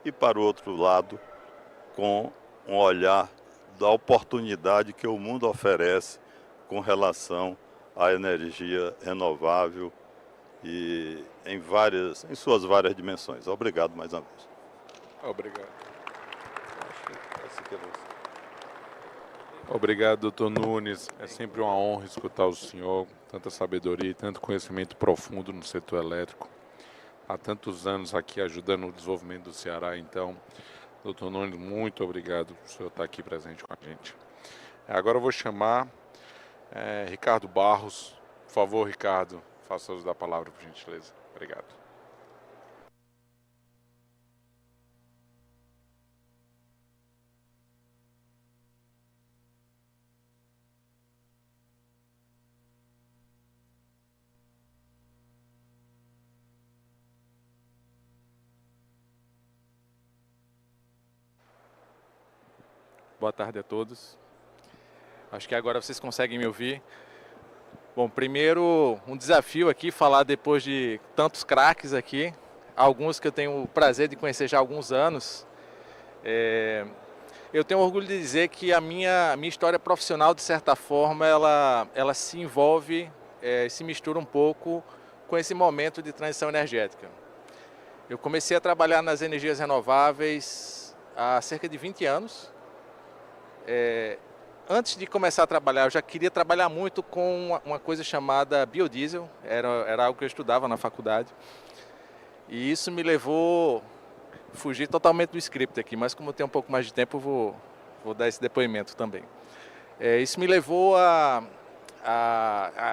e para o outro lado com um olhar da oportunidade que o mundo oferece com relação à energia renovável e em suas várias dimensões. Obrigado mais uma vez. Obrigado. Obrigado, doutor Nunes. É sempre uma honra escutar o senhor, tanta sabedoria e tanto conhecimento profundo no setor elétrico. Há tantos anos aqui ajudando o desenvolvimento do Ceará, então, doutor Nunes, muito obrigado por o senhor estar aqui presente com a gente. Agora eu vou chamar Ricardo Barros. Por favor, Ricardo, faça uso da palavra, por gentileza. Obrigado. Boa tarde a todos. Acho que agora vocês conseguem me ouvir. Bom, primeiro um desafio aqui, falar depois de tantos craques aqui. alguns que eu tenho o prazer de conhecer já há alguns anos. Eu tenho orgulho de dizer que a minha história profissional, de certa forma, ela se envolve, se mistura um pouco com esse momento de transição energética. Eu comecei a trabalhar nas energias renováveis há cerca de 20 anos. Antes de começar a trabalhar, eu já queria trabalhar muito com uma coisa chamada biodiesel, era algo que eu estudava na faculdade. E isso me levou a fugir totalmente do script aqui, mas como eu tenho um pouco mais de tempo, eu vou dar esse depoimento também. Isso me levou a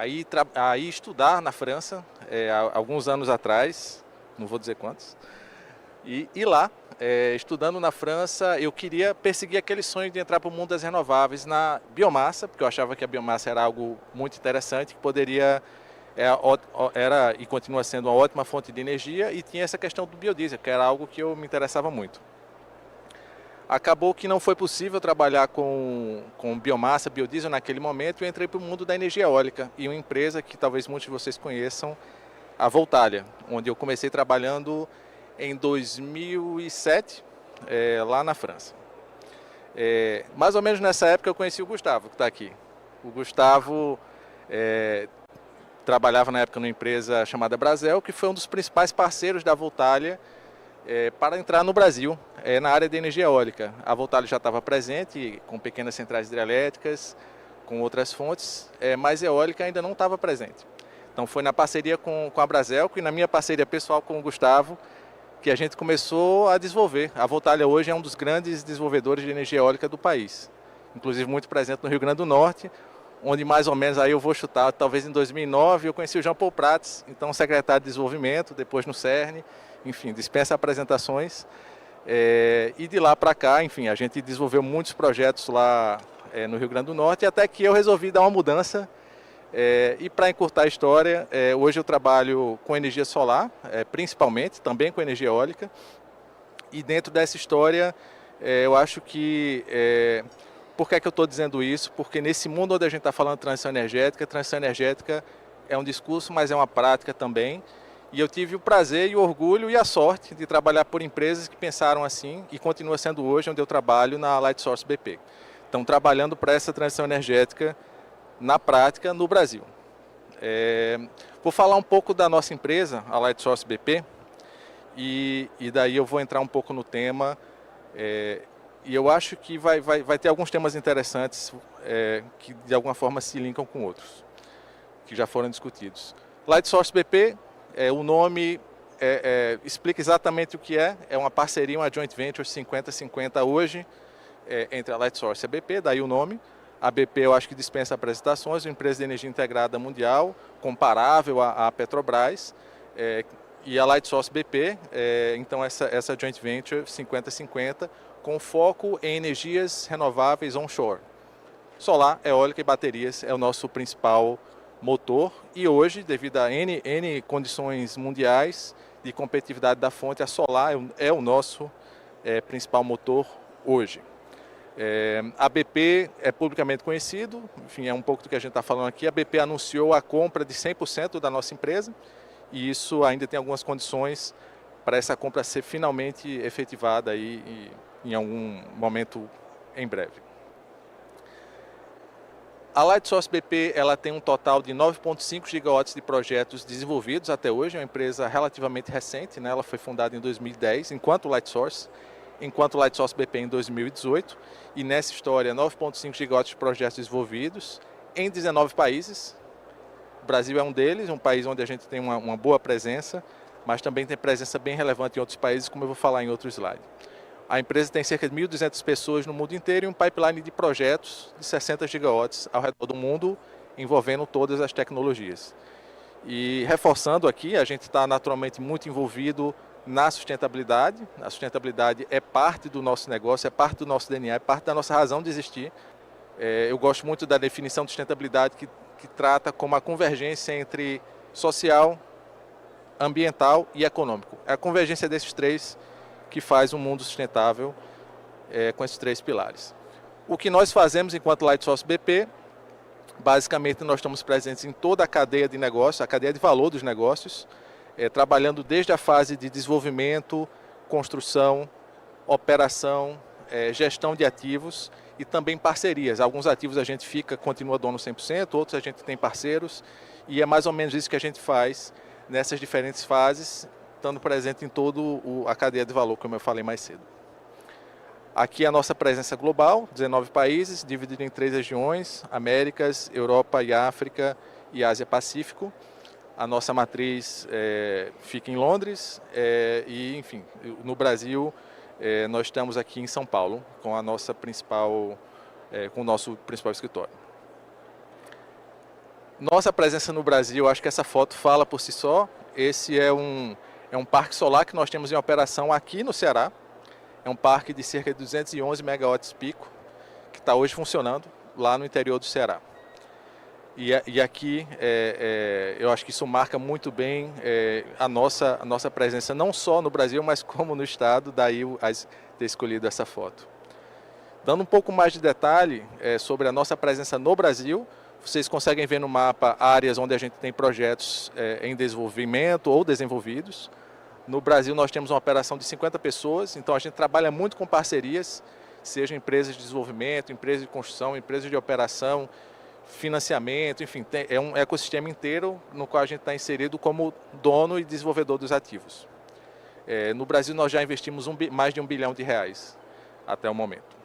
ir estudar na França, há alguns anos atrás, não vou dizer quantos, e lá, estudando na França, eu queria perseguir aquele sonho de entrar para o mundo das renováveis na biomassa, porque eu achava que a biomassa era algo muito interessante, que poderia, era e continua sendo uma ótima fonte de energia, e tinha essa questão do biodiesel, que era algo que eu me interessava muito. Acabou que não foi possível trabalhar com biomassa, biodiesel naquele momento, e eu entrei para o mundo da energia eólica, e uma empresa que talvez muitos de vocês conheçam, a Voltalia, onde eu comecei trabalhando em 2007, lá na França. Mais ou menos nessa época eu conheci o Gustavo, que está aqui. O Gustavo trabalhava na época numa empresa chamada Brasel, que foi um dos principais parceiros da Voltalia para entrar no Brasil, na área de energia eólica. A Voltalia já estava presente com pequenas centrais hidrelétricas, com outras fontes, mas eólica ainda não estava presente. Então foi na parceria com a Brasel e na minha parceria pessoal com o Gustavo que a gente começou a desenvolver. A Voltalia hoje é um dos grandes desenvolvedores de energia eólica do país, inclusive muito presente no Rio Grande do Norte, onde mais ou menos, aí eu vou chutar, talvez em 2009, eu conheci o Jean Paul Prats, então secretário de desenvolvimento, depois no CERN, enfim, dispensa apresentações. E de lá para cá, enfim, a gente desenvolveu muitos projetos lá no Rio Grande do Norte, até que eu resolvi dar uma mudança. E para encurtar a história, hoje eu trabalho com energia solar, principalmente, também com energia eólica. E dentro dessa história, eu acho que... por que é que eu estou dizendo isso? Porque nesse mundo onde a gente está falando de transição energética é um discurso, mas é uma prática também. E eu tive o prazer e o orgulho e a sorte de trabalhar por empresas que pensaram assim e continua sendo hoje onde eu trabalho na Lightsource BP. Então, trabalhando para essa transição energética na prática no Brasil. Vou falar um pouco da nossa empresa, a Lightsource BP, e daí eu vou entrar um pouco no tema, e eu acho que vai ter alguns temas interessantes que de alguma forma se linkam com outros, que já foram discutidos. Lightsource BP, o nome explica exatamente o que é uma parceria, uma joint venture 50-50 hoje, entre a Lightsource e a BP, daí o nome. A BP eu acho que dispensa apresentações, uma empresa de energia integrada mundial, comparável à Petrobras, e a Lightsource BP, então essa joint venture 50-50, com foco em energias renováveis onshore. Solar, eólica e baterias é o nosso principal motor, e hoje, devido a N condições mundiais de competitividade da fonte, a solar é o nosso principal motor hoje. A BP é publicamente conhecido, enfim, é um pouco do que a gente está falando aqui. A BP anunciou a compra de 100% da nossa empresa e isso ainda tem algumas condições para essa compra ser finalmente efetivada aí em algum momento em breve. A Lightsource BP ela tem um total de 9,5 gigawatts de projetos desenvolvidos até hoje, é uma empresa relativamente recente, né? Ela foi fundada em 2010, enquanto Lightsource BP em 2018, e nessa história 9,5 gigawatts de projetos desenvolvidos em 19 países. O Brasil é um deles, um país onde a gente tem uma boa presença, mas também tem presença bem relevante em outros países, como eu vou falar em outro slide. A empresa tem cerca de 1.200 pessoas no mundo inteiro e um pipeline de projetos de 60 gigawatts ao redor do mundo, envolvendo todas as tecnologias. E reforçando aqui, a gente está naturalmente muito envolvido na sustentabilidade. A sustentabilidade é parte do nosso negócio, é parte do nosso DNA, é parte da nossa razão de existir. Eu gosto muito da definição de sustentabilidade que trata como a convergência entre social, ambiental e econômico. É a convergência desses três que faz um mundo sustentável com esses três pilares. O que nós fazemos enquanto Lightsource BP, basicamente nós estamos presentes em toda a cadeia de negócios, a cadeia de valor dos negócios, trabalhando desde a fase de desenvolvimento, construção, operação, gestão de ativos e também parcerias. Alguns ativos a gente continua dono 100%, outros a gente tem parceiros, e é mais ou menos isso que a gente faz nessas diferentes fases, estando presente em toda a cadeia de valor, como eu falei mais cedo. Aqui a nossa presença global, 19 países, dividido em 3 regiões, Américas, Europa e África e Ásia-Pacífico. A nossa matriz fica em Londres e, enfim, no Brasil, nós estamos aqui em São Paulo com a nossa com o nosso principal escritório. Nossa presença no Brasil, acho que essa foto fala por si só. Esse é um parque solar que nós temos em operação aqui no Ceará. É um parque de cerca de 211 megawatts pico, que está hoje funcionando lá no interior do Ceará. E aqui eu acho que isso marca muito bem a nossa presença, não só no Brasil, mas como no estado, daí ter escolhido essa foto. Dando um pouco mais de detalhe sobre a nossa presença no Brasil, vocês conseguem ver no mapa áreas onde a gente tem projetos em desenvolvimento ou desenvolvidos. No Brasil nós temos uma operação de 50 pessoas, então a gente trabalha muito com parcerias, seja empresas de desenvolvimento, empresas de construção, empresas de operação, financiamento, enfim, é um ecossistema inteiro no qual a gente está inserido como dono e desenvolvedor dos ativos. No Brasil nós já investimos mais de R$1 bilhão até o momento.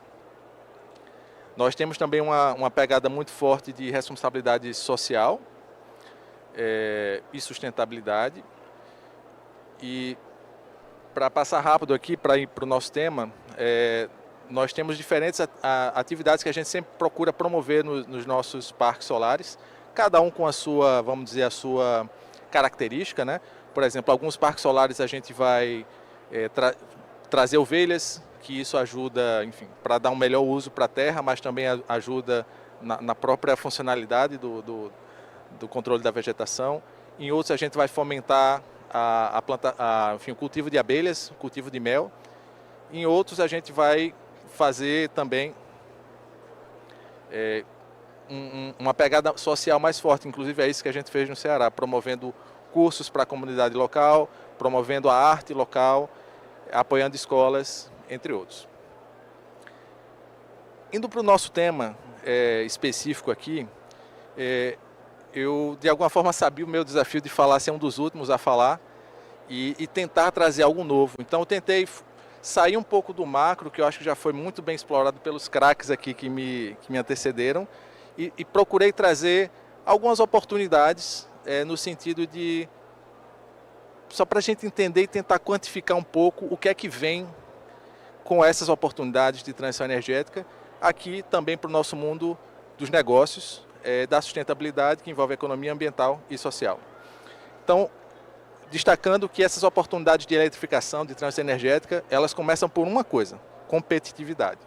Nós temos também uma pegada muito forte de responsabilidade social e sustentabilidade. E para passar rápido aqui, para ir para o nosso tema, nós temos diferentes atividades que a gente sempre procura promover nos nossos parques solares, cada um com a sua, vamos dizer, a sua característica, né? Por exemplo, alguns parques solares a gente vai trazer ovelhas, que isso ajuda, enfim, para dar um melhor uso para a terra, mas também ajuda na própria funcionalidade do controle da vegetação. Em outros a gente vai fomentar enfim, o cultivo de abelhas, o cultivo de mel. Em outros a gente vai fazer também uma pegada social mais forte, inclusive é isso que a gente fez no Ceará, promovendo cursos para a comunidade local, promovendo a arte local, apoiando escolas, entre outros. Indo para o nosso tema específico aqui, eu de alguma forma sabia o meu desafio de falar, ser um dos últimos a falar e tentar trazer algo novo. Então eu tentei sair um pouco do macro, que eu acho que já foi muito bem explorado pelos craques aqui que me antecederam, e procurei trazer algumas oportunidades no sentido de, só para a gente entender e tentar quantificar um pouco o que é que vem com essas oportunidades de transição energética, aqui também para o nosso mundo dos negócios, da sustentabilidade, que envolve economia ambiental e social. Então, destacando que essas oportunidades de eletrificação, de transição energética, elas começam por uma coisa: competitividade.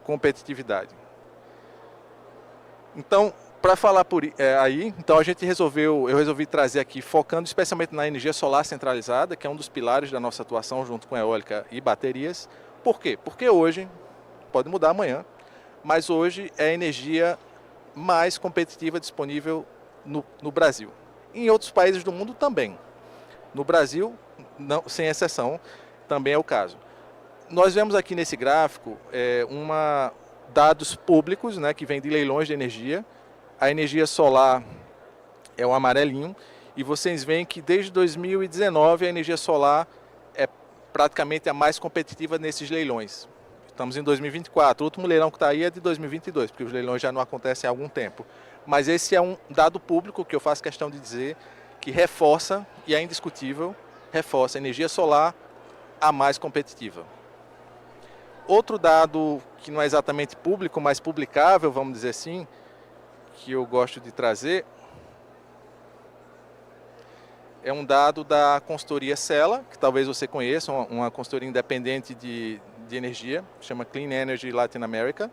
Competitividade. Então, para falar então eu resolvi trazer aqui, focando especialmente na energia solar centralizada, que é um dos pilares da nossa atuação junto com eólica e baterias. Por quê? Porque hoje, pode mudar amanhã, mas hoje é a energia mais competitiva disponível no Brasil. Em outros países do mundo também. No Brasil, não, sem exceção, também é o caso. Nós vemos aqui nesse gráfico dados públicos, né, que vêm de leilões de energia. A energia solar é o amarelinho, e vocês veem que desde 2019 a energia solar é praticamente a mais competitiva nesses leilões. Estamos em 2024, o último leilão que está aí é de 2022, porque os leilões já não acontecem há algum tempo. Mas esse é um dado público que eu faço questão de dizer, que reforça, e é indiscutível, reforça a energia solar a mais competitiva. Outro dado que não é exatamente público, mas publicável, vamos dizer assim, que eu gosto de trazer, é um dado da consultoria Cela, que talvez você conheça, uma consultoria independente de energia, chama Clean Energy Latin America.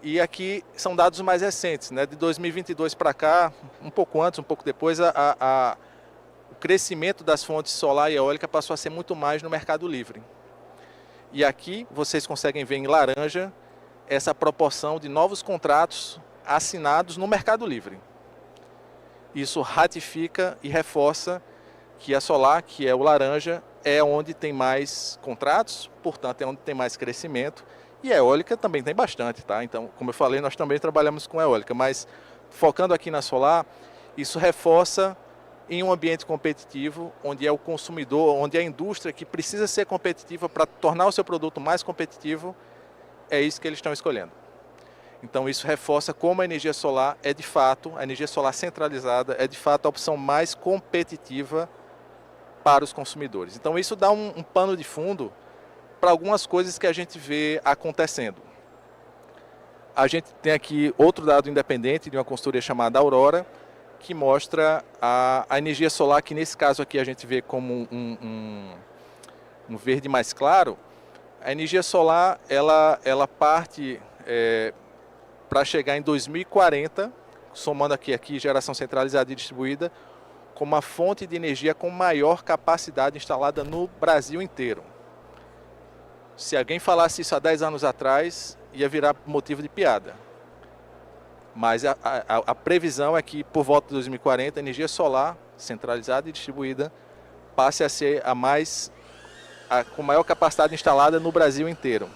E aqui são dados mais recentes, né? De 2022 para cá, um pouco antes, um pouco depois, o crescimento das fontes solar e eólica passou a ser muito mais no mercado livre. E aqui vocês conseguem ver em laranja essa proporção de novos contratos assinados no mercado livre. Isso ratifica e reforça que a solar, que é o laranja, é onde tem mais contratos, portanto é onde tem mais crescimento, e a eólica também tem bastante, tá? Então, como eu falei, nós também trabalhamos com eólica, mas focando aqui na solar, isso reforça em um ambiente competitivo, onde é o consumidor, onde é a indústria que precisa ser competitiva para tornar o seu produto mais competitivo, é isso que eles estão escolhendo. Então isso reforça como a energia solar é de fato, a energia solar centralizada é de fato a opção mais competitiva para os consumidores. Então isso dá um pano de fundo para algumas coisas que a gente vê acontecendo. A gente tem aqui outro dado independente de uma consultoria chamada Aurora, que mostra a energia solar, que nesse caso aqui a gente vê como um verde mais claro. A energia solar ela parte para chegar em 2040, somando aqui geração centralizada e distribuída, como a fonte de energia com maior capacidade instalada no Brasil inteiro. Se alguém falasse isso há 10 anos atrás, ia virar motivo de piada. Mas a previsão é que, por volta de 2040, a energia solar centralizada e distribuída passe a ser com maior capacidade instalada no Brasil inteiro.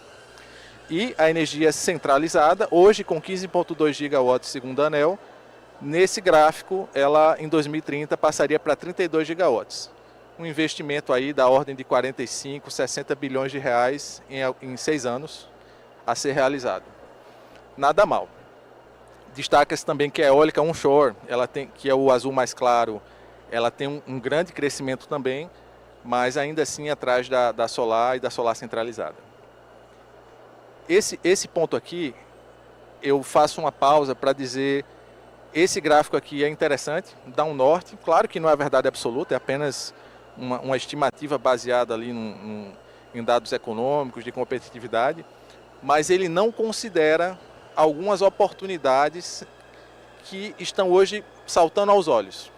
E a energia centralizada, hoje com 15,2 gigawatts segundo a ANEEL, nesse gráfico, ela em 2030 passaria para 32 gigawatts. Um investimento aí da ordem de 45, 60 bilhões de reais em 6 anos a ser realizado. Nada mal. Destaca-se também que a eólica onshore, que é o azul mais claro, ela tem um grande crescimento também, mas ainda assim atrás da solar e da solar centralizada. Esse ponto aqui, eu faço uma pausa para dizer, esse gráfico aqui é interessante, dá um norte, claro que não é a verdade absoluta, é apenas uma estimativa baseada ali em dados econômicos, de competitividade, mas ele não considera algumas oportunidades que estão hoje saltando aos olhos.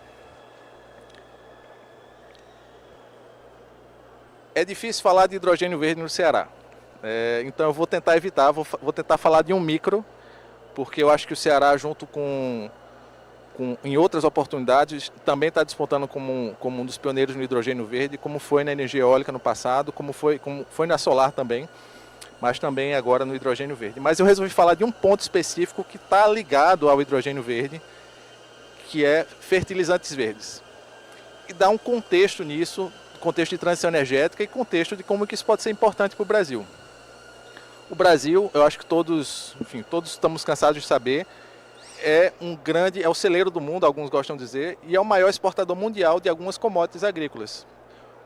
É difícil falar de hidrogênio verde no Ceará, então eu vou tentar evitar, vou tentar falar de um micro, porque eu acho que o Ceará, junto em outras oportunidades, também está despontando como um dos pioneiros no hidrogênio verde, como foi na energia eólica no passado, como foi na solar também, mas também agora no hidrogênio verde. Mas eu resolvi falar de um ponto específico que está ligado ao hidrogênio verde, que é fertilizantes verdes. E dar um contexto nisso, contexto de transição energética e contexto de como que isso pode ser importante para o Brasil. O Brasil, eu acho que todos estamos cansados de saber, é o celeiro do mundo, alguns gostam de dizer, e é o maior exportador mundial de algumas commodities agrícolas.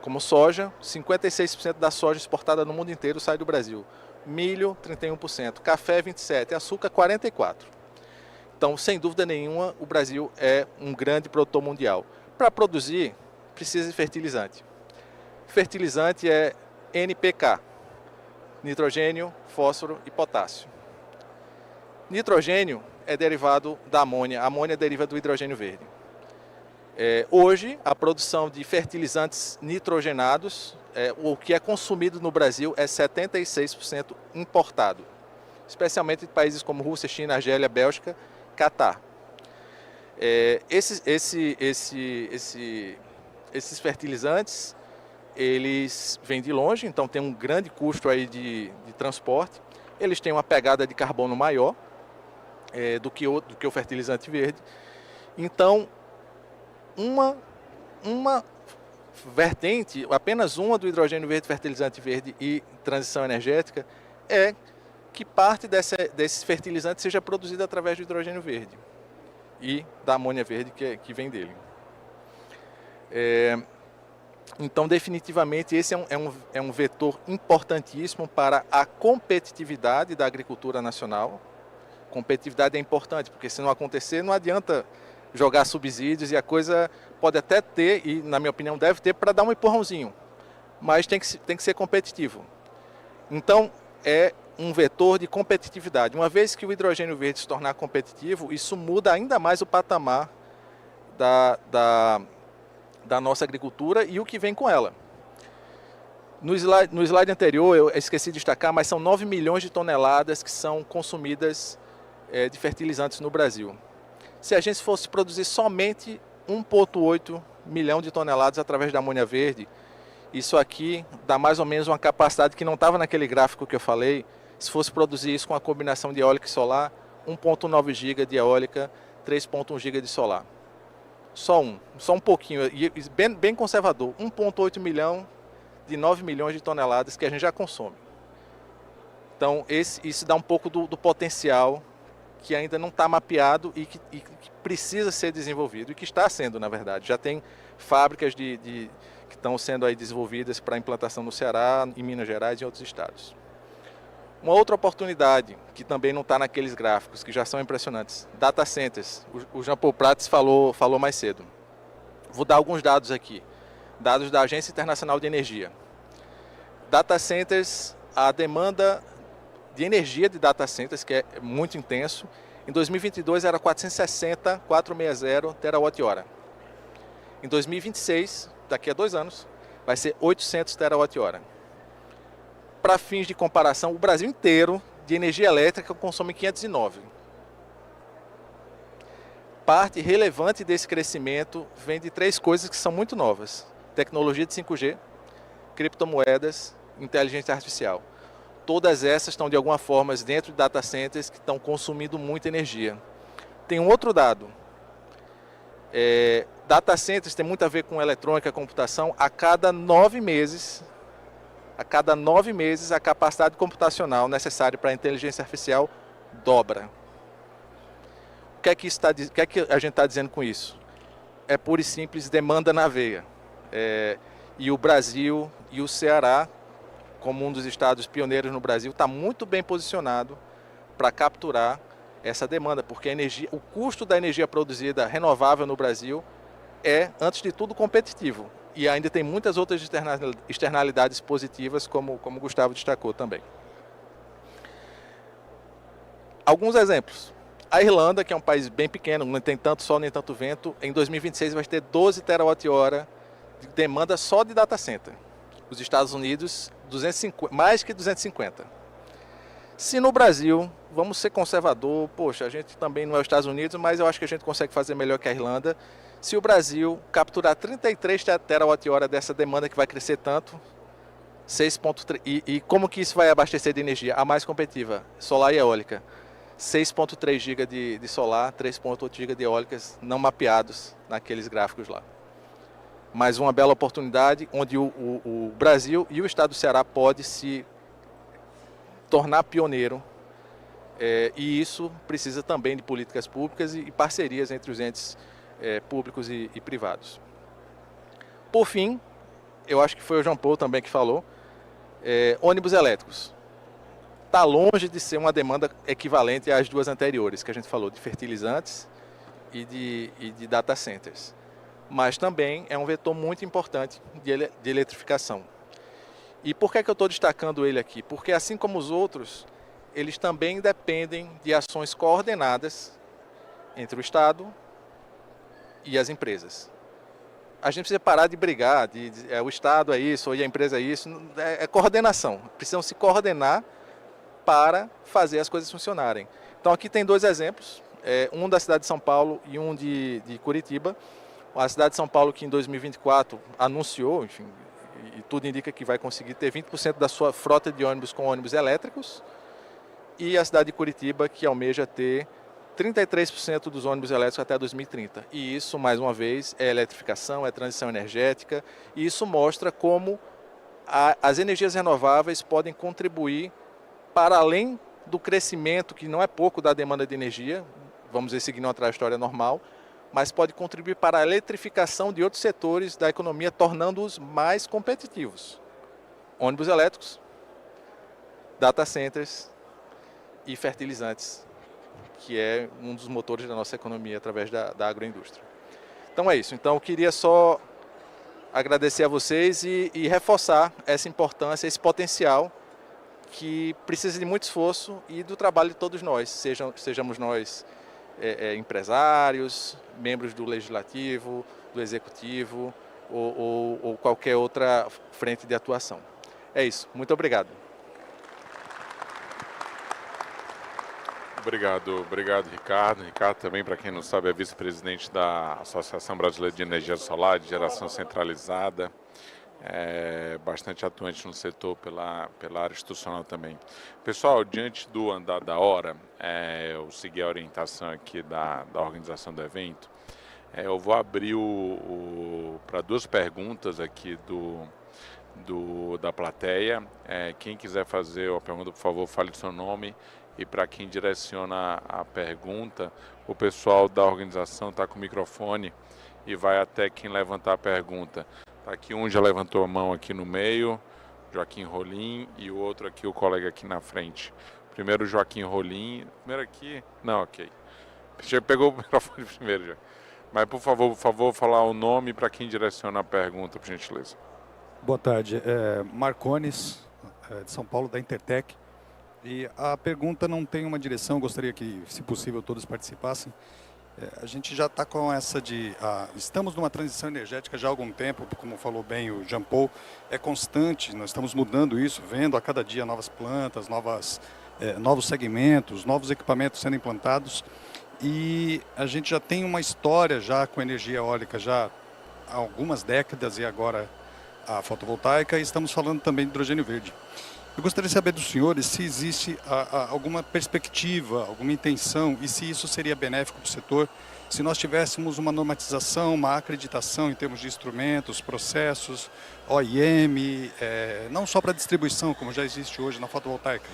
Como soja, 56% da soja exportada no mundo inteiro sai do Brasil. Milho, 31%. Café, 27%. Açúcar, 44%. Então, sem dúvida nenhuma, o Brasil é um grande produtor mundial. Para produzir, precisa de fertilizante. Fertilizante é NPK. Nitrogênio, fósforo e potássio. Nitrogênio é derivado da amônia. A amônia deriva do hidrogênio verde. Hoje, a produção de fertilizantes nitrogenados, o que é consumido no Brasil, é 76% importado, especialmente de países como Rússia, China, Argélia, Bélgica, Catar. Esses fertilizantes, eles vêm de longe, então tem um grande custo aí de transporte. Eles têm uma pegada de carbono maior do que o fertilizante verde. Então, uma vertente, apenas uma do hidrogênio verde, fertilizante verde e transição energética, é que parte desses fertilizantes seja produzida através do hidrogênio verde e da amônia verde que vem dele. Então, definitivamente, esse é um vetor importantíssimo para a competitividade da agricultura nacional. Competitividade é importante, porque se não acontecer, não adianta jogar subsídios, e a coisa pode até ter, e na minha opinião deve ter, para dar um empurrãozinho, mas tem que ser competitivo. Então, é um vetor de competitividade. Uma vez que o hidrogênio verde se tornar competitivo, isso muda ainda mais o patamar da nossa agricultura e o que vem com ela. No slide anterior, eu esqueci de destacar, mas são 9 milhões de toneladas que são consumidas de fertilizantes no Brasil. Se a gente fosse produzir somente 1,8 milhão de toneladas através da amônia verde. Isso aqui dá mais ou menos uma capacidade que não estava naquele gráfico que eu falei. Se fosse produzir isso com a combinação de eólica e solar, 1,9 GB de eólica, 3,1 GB de solar. Só um pouquinho, e bem conservador, 1,8 milhão de 9 milhões de toneladas que a gente já consome. Então, isso dá um pouco do potencial que ainda não está mapeado e que precisa ser desenvolvido, e que está sendo, na verdade. Já tem fábricas que estão sendo aí desenvolvidas para implantação no Ceará, em Minas Gerais e em outros estados. Uma outra oportunidade, que também não está naqueles gráficos, que já são impressionantes, data centers. O Jean Paul Prats falou mais cedo. Vou dar alguns dados aqui. Dados da Agência Internacional de Energia. Data centers, a demanda de energia de data centers, que é muito intenso, em 2022 era 460 terawatt-hora. Em 2026, daqui a 2 anos, vai ser 800 terawatt-hora. Para fins de comparação, o Brasil inteiro de energia elétrica consome 509. Parte relevante desse crescimento vem de 3 coisas que são muito novas: tecnologia de 5G, criptomoedas, inteligência artificial. Todas essas estão de alguma forma dentro de data centers que estão consumindo muita energia. Tem um outro dado. Data centers tem muito a ver com eletrônica, computação. A cada 9 meses, a capacidade computacional necessária para a inteligência artificial dobra. O que é que a gente está dizendo com isso? É pura e simples demanda na veia. E o Brasil e o Ceará, como um dos estados pioneiros no Brasil, está muito bem posicionado para capturar essa demanda, porque o custo da energia produzida renovável no Brasil é, antes de tudo, competitivo. E ainda tem muitas outras externalidades positivas, como o Gustavo destacou também. Alguns exemplos. A Irlanda, que é um país bem pequeno, não tem tanto sol nem tanto vento, em 2026 vai ter 12 terawatt-hora de demanda só de data center. Os Estados Unidos, mais que 250. Se no Brasil, vamos ser conservador, poxa, a gente também não é os Estados Unidos, mas eu acho que a gente consegue fazer melhor que a Irlanda. Se o Brasil capturar 33 terawatt-hora dessa demanda que vai crescer tanto, 6,3, e como que isso vai abastecer de energia? A mais competitiva, solar e eólica. 6,3 GB de solar, 3,8 GB de eólicas não mapeados naqueles gráficos lá. Mais uma bela oportunidade onde o Brasil e o estado do Ceará pode se tornar pioneiro, e isso precisa também de políticas públicas e parcerias entre os entes públicos e privados. Por fim, eu acho que foi o Jean Paul também que falou, ônibus elétricos. Está longe de ser uma demanda equivalente às duas anteriores, que a gente falou, de fertilizantes e de data centers. Mas também é um vetor muito importante de eletrificação. E por que eu estou destacando ele aqui? Porque, assim como os outros, eles também dependem de ações coordenadas entre o Estado e as empresas. A gente precisa parar de brigar, o Estado é isso, ou a empresa é isso, é coordenação. Precisam se coordenar para fazer as coisas funcionarem. Então aqui tem 2 exemplos, um da cidade de São Paulo e um de Curitiba. A cidade de São Paulo, que em 2024 anunciou, enfim, e tudo indica que vai conseguir ter 20% da sua frota de ônibus com ônibus elétricos, e a cidade de Curitiba, que almeja ter 33% dos ônibus elétricos até 2030. E isso, mais uma vez, é eletrificação, é transição energética, e isso mostra como as energias renováveis podem contribuir para além do crescimento, que não é pouco, da demanda de energia, vamos ver, seguindo uma trajetória normal, mas pode contribuir para a eletrificação de outros setores da economia, tornando-os mais competitivos. Ônibus elétricos, data centers e fertilizantes, que é um dos motores da nossa economia através da agroindústria. Então é isso. Então eu queria só agradecer a vocês e reforçar essa importância, esse potencial que precisa de muito esforço e do trabalho de todos nós, sejamos nós empresários, membros do Legislativo, do Executivo ou qualquer outra frente de atuação. É isso. Muito obrigado. Obrigado, Ricardo. Ricardo também, para quem não sabe, é vice-presidente da Associação Brasileira de Energia Solar, de geração centralizada, bastante atuante no setor pela área institucional também. Pessoal, diante do andar da hora, eu segui a orientação aqui da organização do evento, eu vou abrir para 2 perguntas aqui da plateia. Quem quiser fazer a pergunta, por favor, fale o seu nome. E para quem direciona a pergunta, o pessoal da organização está com o microfone e vai até quem levantar a pergunta. Tá aqui um já levantou a mão aqui no meio, Joaquim Rolim, e o outro aqui, o colega aqui na frente. Primeiro Joaquim Rolim, primeiro aqui, não, ok. Já pegou o microfone primeiro já. Mas por favor, falar o nome para quem direciona a pergunta, por gentileza. Boa tarde, Marcones, de São Paulo, da Intertec. E a pergunta não tem uma direção, gostaria que, se possível, todos participassem. A gente já está com essa estamos numa transição energética já há algum tempo, como falou bem o Jean Paul, é constante, nós estamos mudando isso, vendo a cada dia novas plantas, novos segmentos, novos equipamentos sendo implantados. E a gente já tem uma história já com energia eólica já há algumas décadas e agora a fotovoltaica, e estamos falando também de hidrogênio verde. Eu gostaria de saber dos senhores se existe alguma perspectiva, alguma intenção, e se isso seria benéfico para o setor, se nós tivéssemos uma normatização, uma acreditação em termos de instrumentos, processos, OIM, não só para distribuição, como já existe hoje na fotovoltaica,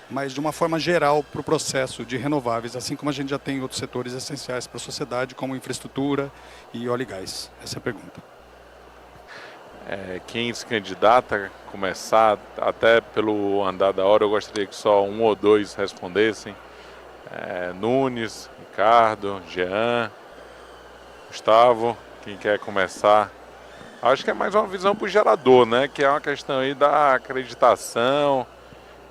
mas de uma forma geral para o processo de renováveis, assim como a gente já tem em outros setores essenciais para a sociedade, como infraestrutura e óleo e gás. Essa é a pergunta. Quem se candidata a começar, até pelo andar da hora, eu gostaria que só 1 ou 2 respondessem. Nunes, Ricardo, Jean, Gustavo, quem quer começar? Acho que é mais uma visão para o gerador, né? Que é uma questão aí da acreditação.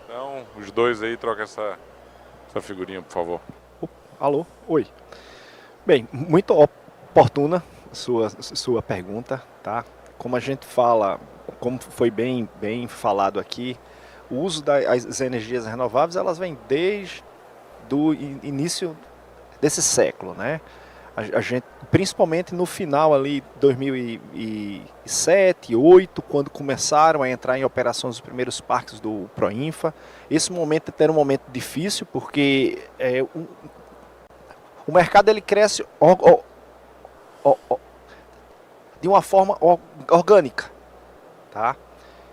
Então, os 2 aí, troca essa figurinha, por favor. Alô? Oi. Bem, muito oportuna sua pergunta, tá? Como a gente fala, como foi bem falado aqui, o uso das energias renováveis, elas vêm desde o início desse século, né? A gente, principalmente no final ali, 2007, 2008, quando começaram a entrar em operações os primeiros parques do Proinfa. Esse momento era um momento difícil, porque o mercado ele cresce de uma forma orgânica, tá?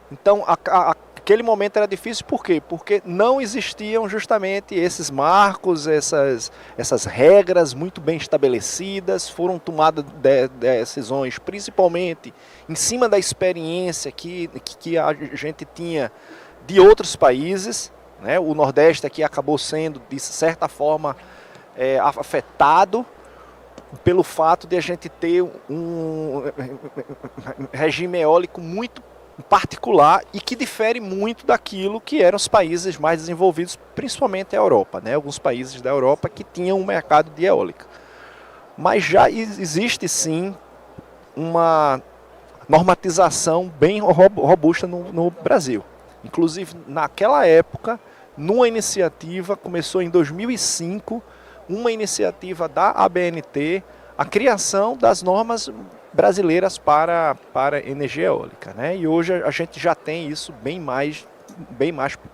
Então, aquele momento era difícil, por quê? Porque não existiam justamente esses marcos, essas regras muito bem estabelecidas, foram tomadas decisões, principalmente em cima da experiência que a gente tinha de outros países, né? O Nordeste aqui acabou sendo, de certa forma, afetado pelo fato de a gente ter um regime eólico muito particular e que difere muito daquilo que eram os países mais desenvolvidos, principalmente a Europa, né? Alguns países da Europa que tinham um mercado de eólica. Mas já existe sim uma normatização bem robusta no Brasil. Inclusive, naquela época, numa iniciativa, começou em 2005, uma iniciativa da ABNT, a criação das normas brasileiras para energia eólica, né? E hoje a gente já tem isso bem mais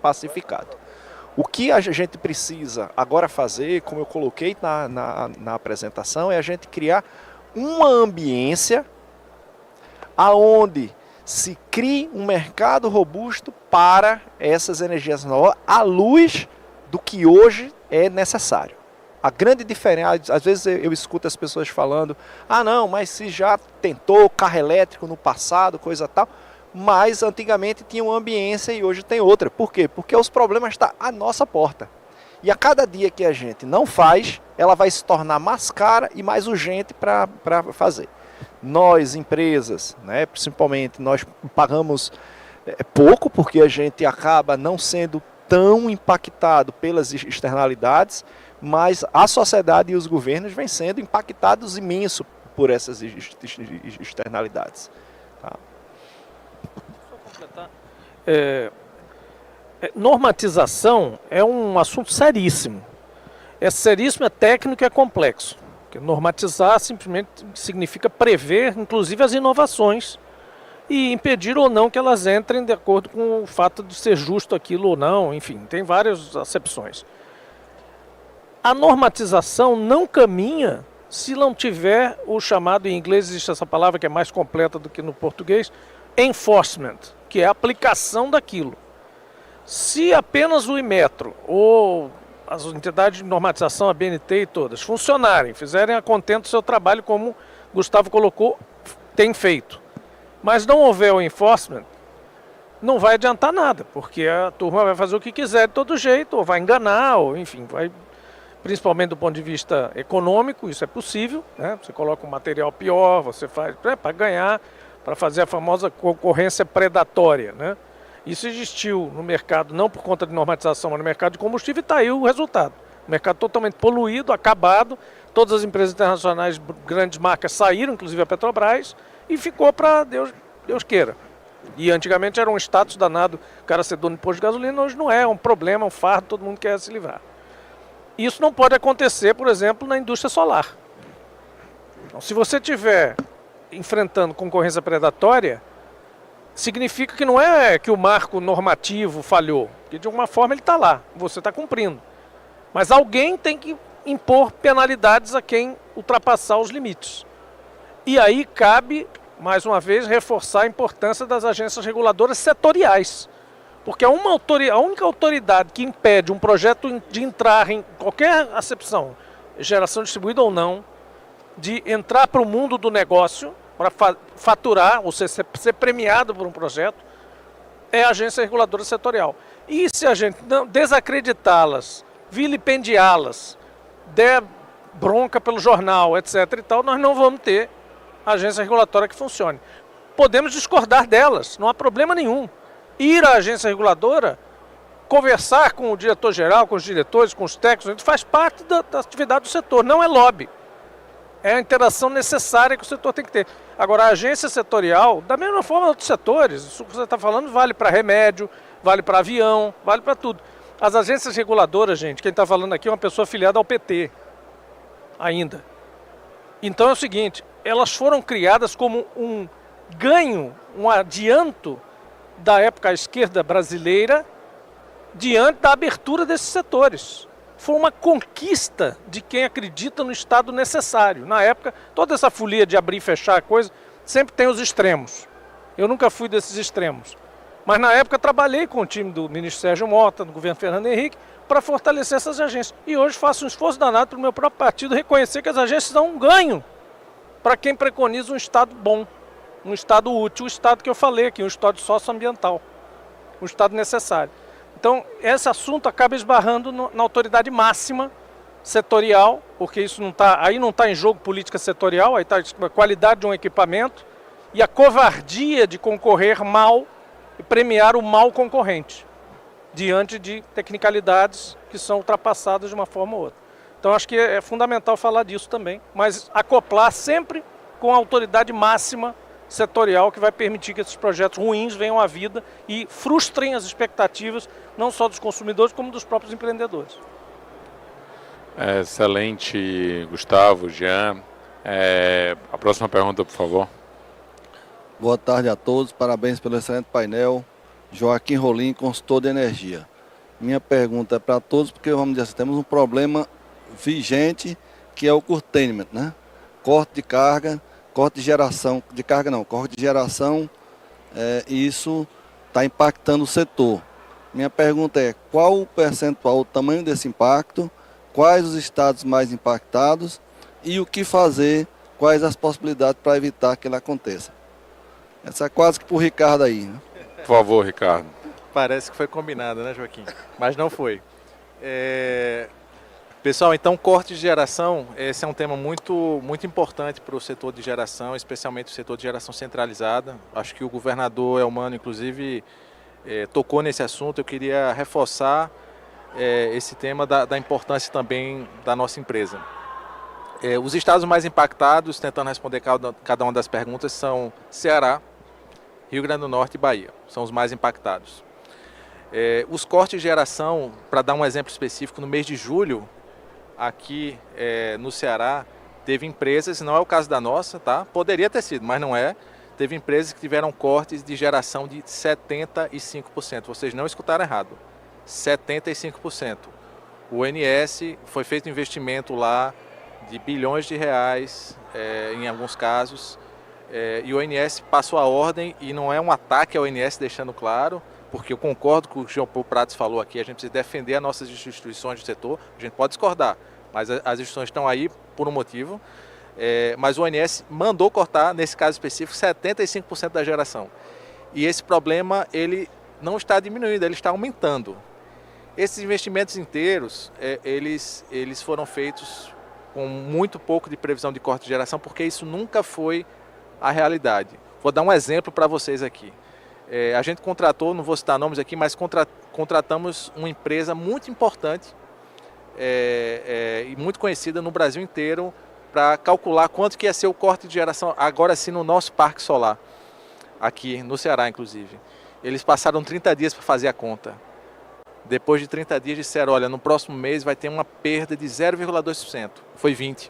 pacificado. O que a gente precisa agora fazer, como eu coloquei na apresentação, é a gente criar uma ambiência aonde se crie um mercado robusto para essas energias renováveis à luz do que hoje é necessário. A grande diferença, às vezes eu escuto as pessoas falando, não, mas se já tentou carro elétrico no passado, coisa tal, mas antigamente tinha uma ambiência e hoje tem outra. Por quê? Porque os problemas estão à nossa porta. E a cada dia que a gente não faz, ela vai se tornar mais cara e mais urgente para fazer. Nós, empresas, né, principalmente, nós pagamos pouco, porque a gente acaba não sendo tão impactado pelas externalidades, mas a sociedade e os governos vêm sendo impactados imenso por essas externalidades. Tá? Só completar. Normatização é um assunto seríssimo. É seríssimo, é técnico e é complexo. Porque normatizar simplesmente significa prever, inclusive, as inovações e impedir ou não que elas entrem de acordo com o fato de ser justo aquilo ou não, enfim, tem várias acepções. A normatização não caminha se não tiver o chamado, em inglês existe essa palavra que é mais completa do que no português, enforcement, que é a aplicação daquilo. Se apenas o Inmetro ou as entidades de normatização, a BNT e todas, funcionarem, fizerem a contento do seu trabalho, como Gustavo colocou, tem feito, mas não houver o enforcement, não vai adiantar nada, porque a turma vai fazer o que quiser de todo jeito, ou vai enganar, ou enfim, vai... Principalmente do ponto de vista econômico, isso é possível, né? Você coloca um material pior, você faz para ganhar, para fazer a famosa concorrência predatória, né? Isso existiu no mercado, não por conta de normatização, mas no mercado de combustível, e está aí o resultado. O mercado totalmente poluído, acabado, todas as empresas internacionais, grandes marcas saíram, inclusive a Petrobras, e ficou para Deus queira. E antigamente era um status danado o cara ser dono de posto de gasolina, hoje não é, é um problema, um fardo, todo mundo quer se livrar. Isso não pode acontecer, por exemplo, na indústria solar. Então, se você estiver enfrentando concorrência predatória, significa que não é que o marco normativo falhou, porque de alguma forma ele está lá, você está cumprindo. Mas alguém tem que impor penalidades a quem ultrapassar os limites. E aí cabe, mais uma vez, reforçar a importância das agências reguladoras setoriais. Porque a única autoridade que impede um projeto de entrar em qualquer acepção, geração distribuída ou não, de entrar para o mundo do negócio, para faturar, ou ser premiado por um projeto, é a agência reguladora setorial. E se a gente desacreditá-las, vilipendiá-las, der bronca pelo jornal, etc. e tal, nós não vamos ter agência regulatória que funcione. Podemos discordar delas, não há problema nenhum. Ir à agência reguladora, conversar com o diretor-geral, com os diretores, com os técnicos, faz parte da atividade do setor, não é lobby. É a interação necessária que o setor tem que ter. Agora, a agência setorial, da mesma forma de outros setores, isso que você está falando vale para remédio, vale para avião, vale para tudo. As agências reguladoras, gente, quem está falando aqui é uma pessoa afiliada ao PT, ainda. Então é o seguinte, elas foram criadas como um ganho, um adianto da época à esquerda brasileira diante da abertura desses setores. Foi uma conquista de quem acredita no Estado necessário. Na época, toda essa folia de abrir e fechar a coisa, sempre tem os extremos. Eu nunca fui desses extremos. Mas na época trabalhei com o time do ministro Sérgio Mota, do governo Fernando Henrique, para fortalecer essas agências. E hoje faço um esforço danado para o meu próprio partido reconhecer que as agências dão um ganho para quem preconiza um Estado bom, um Estado útil, o Estado que eu falei aqui, um Estado socioambiental, um Estado necessário. Então, esse assunto acaba esbarrando na autoridade máxima setorial, porque isso não tá, aí não está em jogo política setorial, aí está a qualidade de um equipamento e a covardia de concorrer mal e premiar o mal concorrente, diante de tecnicalidades que são ultrapassadas de uma forma ou outra. Então, acho que é fundamental falar disso também, mas acoplar sempre com a autoridade máxima setorial que vai permitir que esses projetos ruins venham à vida e frustrem as expectativas não só dos consumidores, como dos próprios empreendedores. Excelente, Gustavo, Jean. A próxima pergunta, por favor. Boa tarde a todos, parabéns pelo excelente painel. Joaquim Rolim, consultor de energia. Minha pergunta é para todos, porque vamos dizer assim, temos um problema vigente que é o curtailment, né? Corte de carga, corte de geração, de carga não, corte de geração, e isso está impactando o setor. Minha pergunta é, qual o percentual, o tamanho desse impacto, quais os estados mais impactados e o que fazer, quais as possibilidades para evitar que ele aconteça. Essa é quase que para o Ricardo aí, né? Por favor, Ricardo. Parece que foi combinado, né, Joaquim? Mas não foi. Pessoal, então corte de geração, esse é um tema muito importante para o setor de geração, especialmente o setor de geração centralizada. Acho que o governador Elmano, inclusive, tocou nesse assunto. Eu queria reforçar esse tema da importância também da nossa empresa. Os estados mais impactados, tentando responder cada uma das perguntas, são Ceará, Rio Grande do Norte e Bahia. São os mais impactados. Os cortes de geração, para dar um exemplo específico, no mês de julho, aqui no Ceará, teve empresas, não é o caso da nossa, tá? Poderia ter sido, mas não é. Teve empresas que tiveram cortes de geração de 75%. Vocês não escutaram errado. 75%. O ONS foi feito investimento lá de bilhões de reais, em alguns casos, e o ONS passou a ordem, e não é um ataque ao ONS, deixando claro, porque eu concordo com o que o João Paulo Prats falou aqui, a gente precisa defender as nossas instituições do setor, a gente pode discordar, mas as instituições estão aí por um motivo, mas o ONS mandou cortar, nesse caso específico, 75% da geração. E esse problema, ele não está diminuindo, ele está aumentando. Esses investimentos inteiros, eles foram feitos com muito pouco de previsão de corte de geração, porque isso nunca foi a realidade. Vou dar um exemplo para vocês aqui. A gente contratou, não vou citar nomes aqui, mas contratamos uma empresa muito importante e muito conhecida no Brasil inteiro para calcular quanto que ia ser o corte de geração, agora sim, no nosso parque solar, aqui no Ceará, inclusive. Eles passaram 30 dias para fazer a conta. Depois de 30 dias disseram, olha, no próximo mês vai ter uma perda de 0,2%. Foi 20%.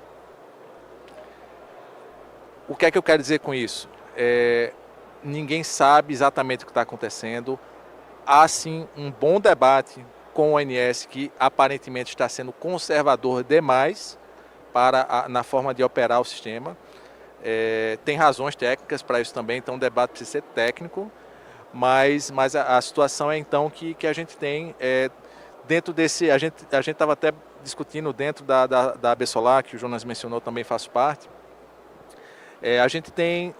O que é que eu quero dizer com isso? Ninguém sabe exatamente o que está acontecendo. Há sim um bom debate com o ONS, que aparentemente está sendo conservador demais na forma de operar o sistema. Tem razões técnicas para isso também, então o debate precisa ser técnico, mas a situação é então que a gente tem dentro desse... A gente estava até discutindo dentro da AB Solar, que o Jonas mencionou, também faço parte. A gente tem...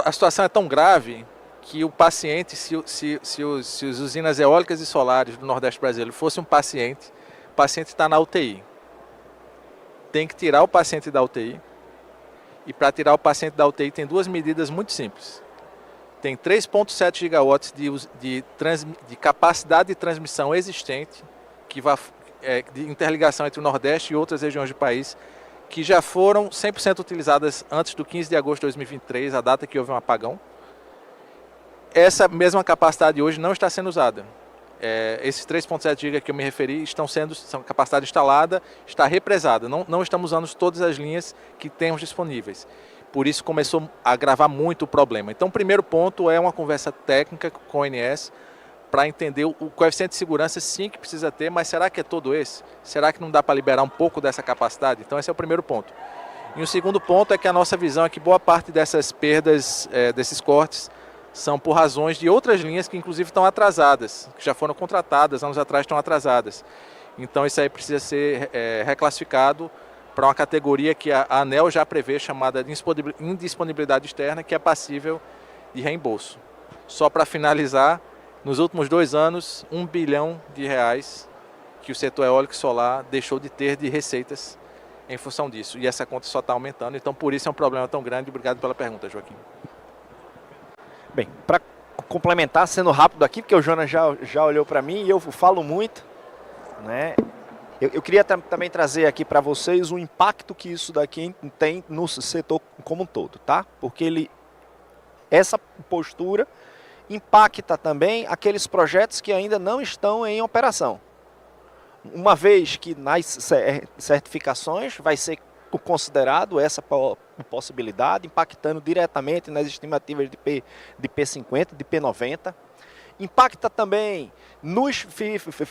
A situação é tão grave que o paciente, se as usinas eólicas e solares do Nordeste brasileiro fosse um paciente, o paciente está na UTI. Tem que tirar o paciente da UTI, e para tirar o paciente da UTI tem duas medidas muito simples. Tem 3,7 gigawatts de capacidade de transmissão existente, de interligação entre o Nordeste e outras regiões do país, que já foram 100% utilizadas antes do 15 de agosto de 2023, a data que houve um apagão. Essa mesma capacidade hoje não está sendo usada. Esses 3,7 GB que eu me referi são capacidade instalada, está represada. Não estamos usando todas as linhas que temos disponíveis. Por isso começou a agravar muito o problema. Então o primeiro ponto é uma conversa técnica com o ONS para entender o coeficiente de segurança, sim, que precisa ter, mas será que é todo esse? Será que não dá para liberar um pouco dessa capacidade? Então esse é o primeiro ponto. E o segundo ponto é que a nossa visão é que boa parte dessas perdas, desses cortes, são por razões de outras linhas que inclusive estão atrasadas, que já foram contratadas, anos atrás estão atrasadas. Então isso aí precisa ser reclassificado para uma categoria que a ANEEL já prevê, chamada de indisponibilidade externa, que é passível de reembolso. Só para finalizar, nos últimos 2 anos, R$ 1 bilhão que o setor eólico e solar deixou de ter de receitas em função disso. E essa conta só está aumentando, então por isso é um problema tão grande. Obrigado pela pergunta, Joaquim. Bem, para complementar, sendo rápido aqui, porque o Jonas já olhou para mim e eu falo muito, né? Eu queria também trazer aqui para vocês o impacto que isso daqui tem no setor como um todo, tá? Porque essa postura impacta também aqueles projetos que ainda não estão em operação. Uma vez que nas certificações vai ser considerado essa possibilidade, impactando diretamente nas estimativas de P50, de P90. Impacta também nos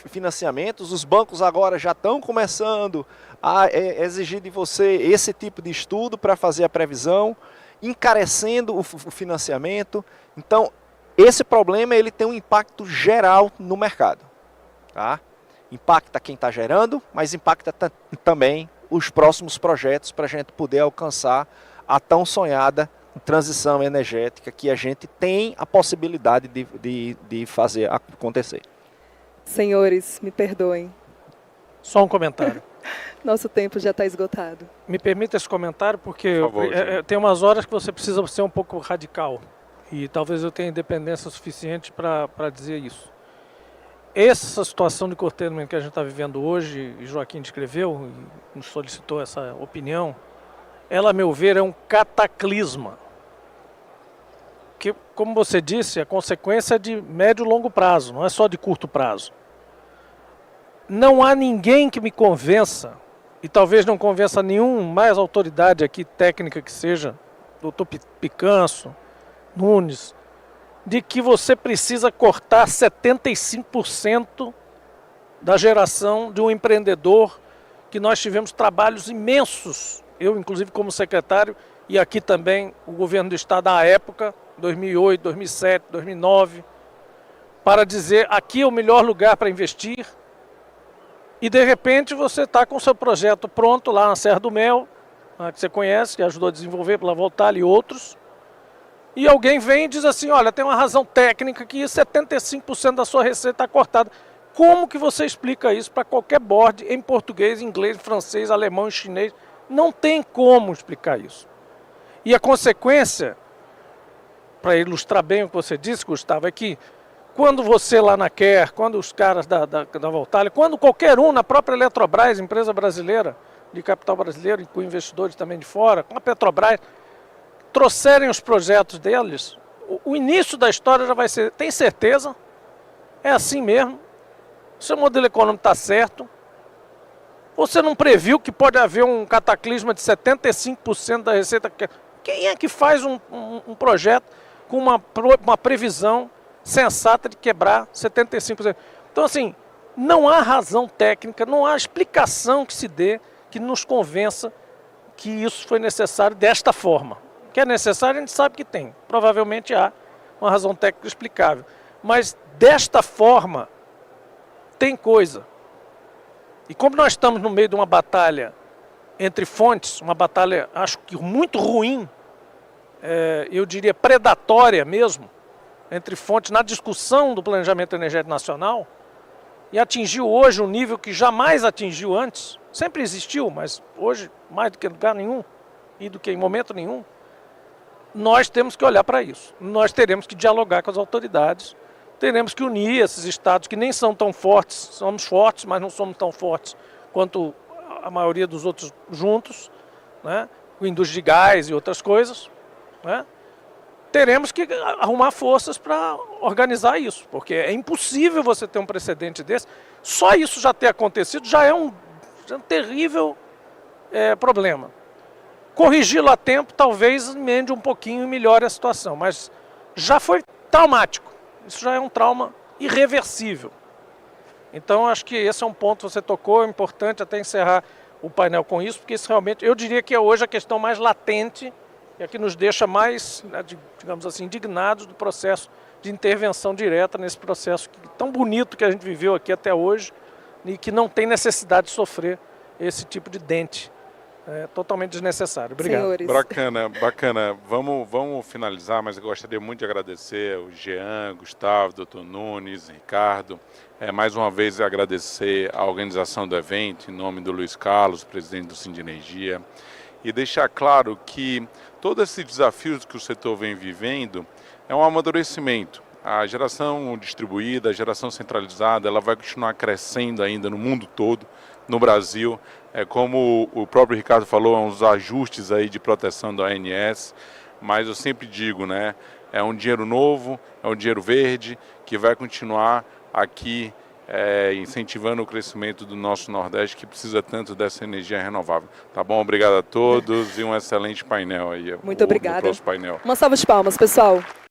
financiamentos. Os bancos agora já estão começando a exigir de você esse tipo de estudo para fazer a previsão, encarecendo o financiamento. Então, esse problema ele tem um impacto geral no mercado. Tá? Impacta quem está gerando, mas impacta também os próximos projetos para a gente poder alcançar a tão sonhada transição energética que a gente tem a possibilidade de fazer acontecer. Senhores, me perdoem. Só um comentário. Nosso tempo já está esgotado. Me permita esse comentário, porque Por favor, tem umas horas que você precisa ser um pouco radical. E talvez eu tenha independência suficiente para dizer isso. Essa situação de curtailamento que a gente está vivendo hoje, e Joaquim descreveu, e nos solicitou essa opinião, ela, a meu ver, é um cataclisma. Que, como você disse, é consequência de médio e longo prazo, não é só de curto prazo. Não há ninguém que me convença e talvez não convença nenhum mais autoridade aqui, técnica que seja, doutor Picanço, Nunes, de que você precisa cortar 75% da geração de um empreendedor, que nós tivemos trabalhos imensos, eu inclusive como secretário, e aqui também o governo do estado à época, 2008, 2007, 2009, para dizer aqui é o melhor lugar para investir, e de repente você está com o seu projeto pronto lá na Serra do Mel, que você conhece, que ajudou a desenvolver pela Voltal e outros, e alguém vem e diz assim, olha, tem uma razão técnica que 75% da sua receita está cortada. Como que você explica isso para qualquer board em português, inglês, francês, alemão e chinês? Não tem como explicar isso. E a consequência, para ilustrar bem o que você disse, Gustavo, é que quando você lá na Quer, quando os caras da Voltalia, quando qualquer um na própria Eletrobras, empresa brasileira, de capital brasileiro, e com investidores também de fora, com a Petrobras, trouxerem os projetos deles, o início da história já vai ser, tem certeza? É assim mesmo? O seu modelo econômico está certo? Você não previu que pode haver um cataclisma de 75% da receita? Quem é que faz um projeto com uma previsão sensata de quebrar 75%? Então, assim, não há razão técnica, não há explicação que se dê que nos convença que isso foi necessário desta forma. Que é necessário, a gente sabe que tem. Provavelmente há uma razão técnica explicável. Mas desta forma, tem coisa. E como nós estamos no meio de uma batalha entre fontes, uma batalha, acho que muito ruim, eu diria predatória mesmo, entre fontes na discussão do planejamento energético nacional, e atingiu hoje um nível que jamais atingiu antes, sempre existiu, mas hoje mais do que em lugar nenhum, e do que em momento nenhum, nós temos que olhar para isso. Nós teremos que dialogar com as autoridades, teremos que unir esses estados que nem são tão fortes, somos fortes, mas não somos tão fortes quanto a maioria dos outros juntos, né? Com indústria de gás e outras coisas, né? Teremos que arrumar forças para organizar isso, porque é impossível você ter um precedente desse. Só isso já ter acontecido já é um terrível problema. Corrigi-lo a tempo talvez emende um pouquinho e melhore a situação, mas já foi traumático. Isso já é um trauma irreversível. Então, acho que esse é um ponto que você tocou, é importante até encerrar o painel com isso, porque isso realmente, eu diria que é hoje a questão mais latente e a que nos deixa mais, digamos assim, indignados do processo de intervenção direta nesse processo tão bonito que a gente viveu aqui até hoje e que não tem necessidade de sofrer esse tipo de dente. É totalmente desnecessário. Obrigado. Senhores. Bacana. Vamos finalizar, mas eu gostaria muito de agradecer o Jean, Gustavo, Dr. Nunes, Ricardo. Mais uma vez agradecer a organização do evento, em nome do Luiz Carlos, presidente do Sindenergia, e deixar claro que todos esses desafios que o setor vem vivendo é um amadurecimento. A geração distribuída, a geração centralizada, ela vai continuar crescendo ainda no mundo todo, no Brasil. Como o próprio Ricardo falou, uns ajustes aí de proteção da ONS, mas eu sempre digo, né, é um dinheiro novo, é um dinheiro verde, que vai continuar aqui incentivando o crescimento do nosso Nordeste, que precisa tanto dessa energia renovável. Tá bom? Obrigado a todos e um excelente painel aí. Muito obrigada. No próximo painel. Uma salva de palmas, pessoal.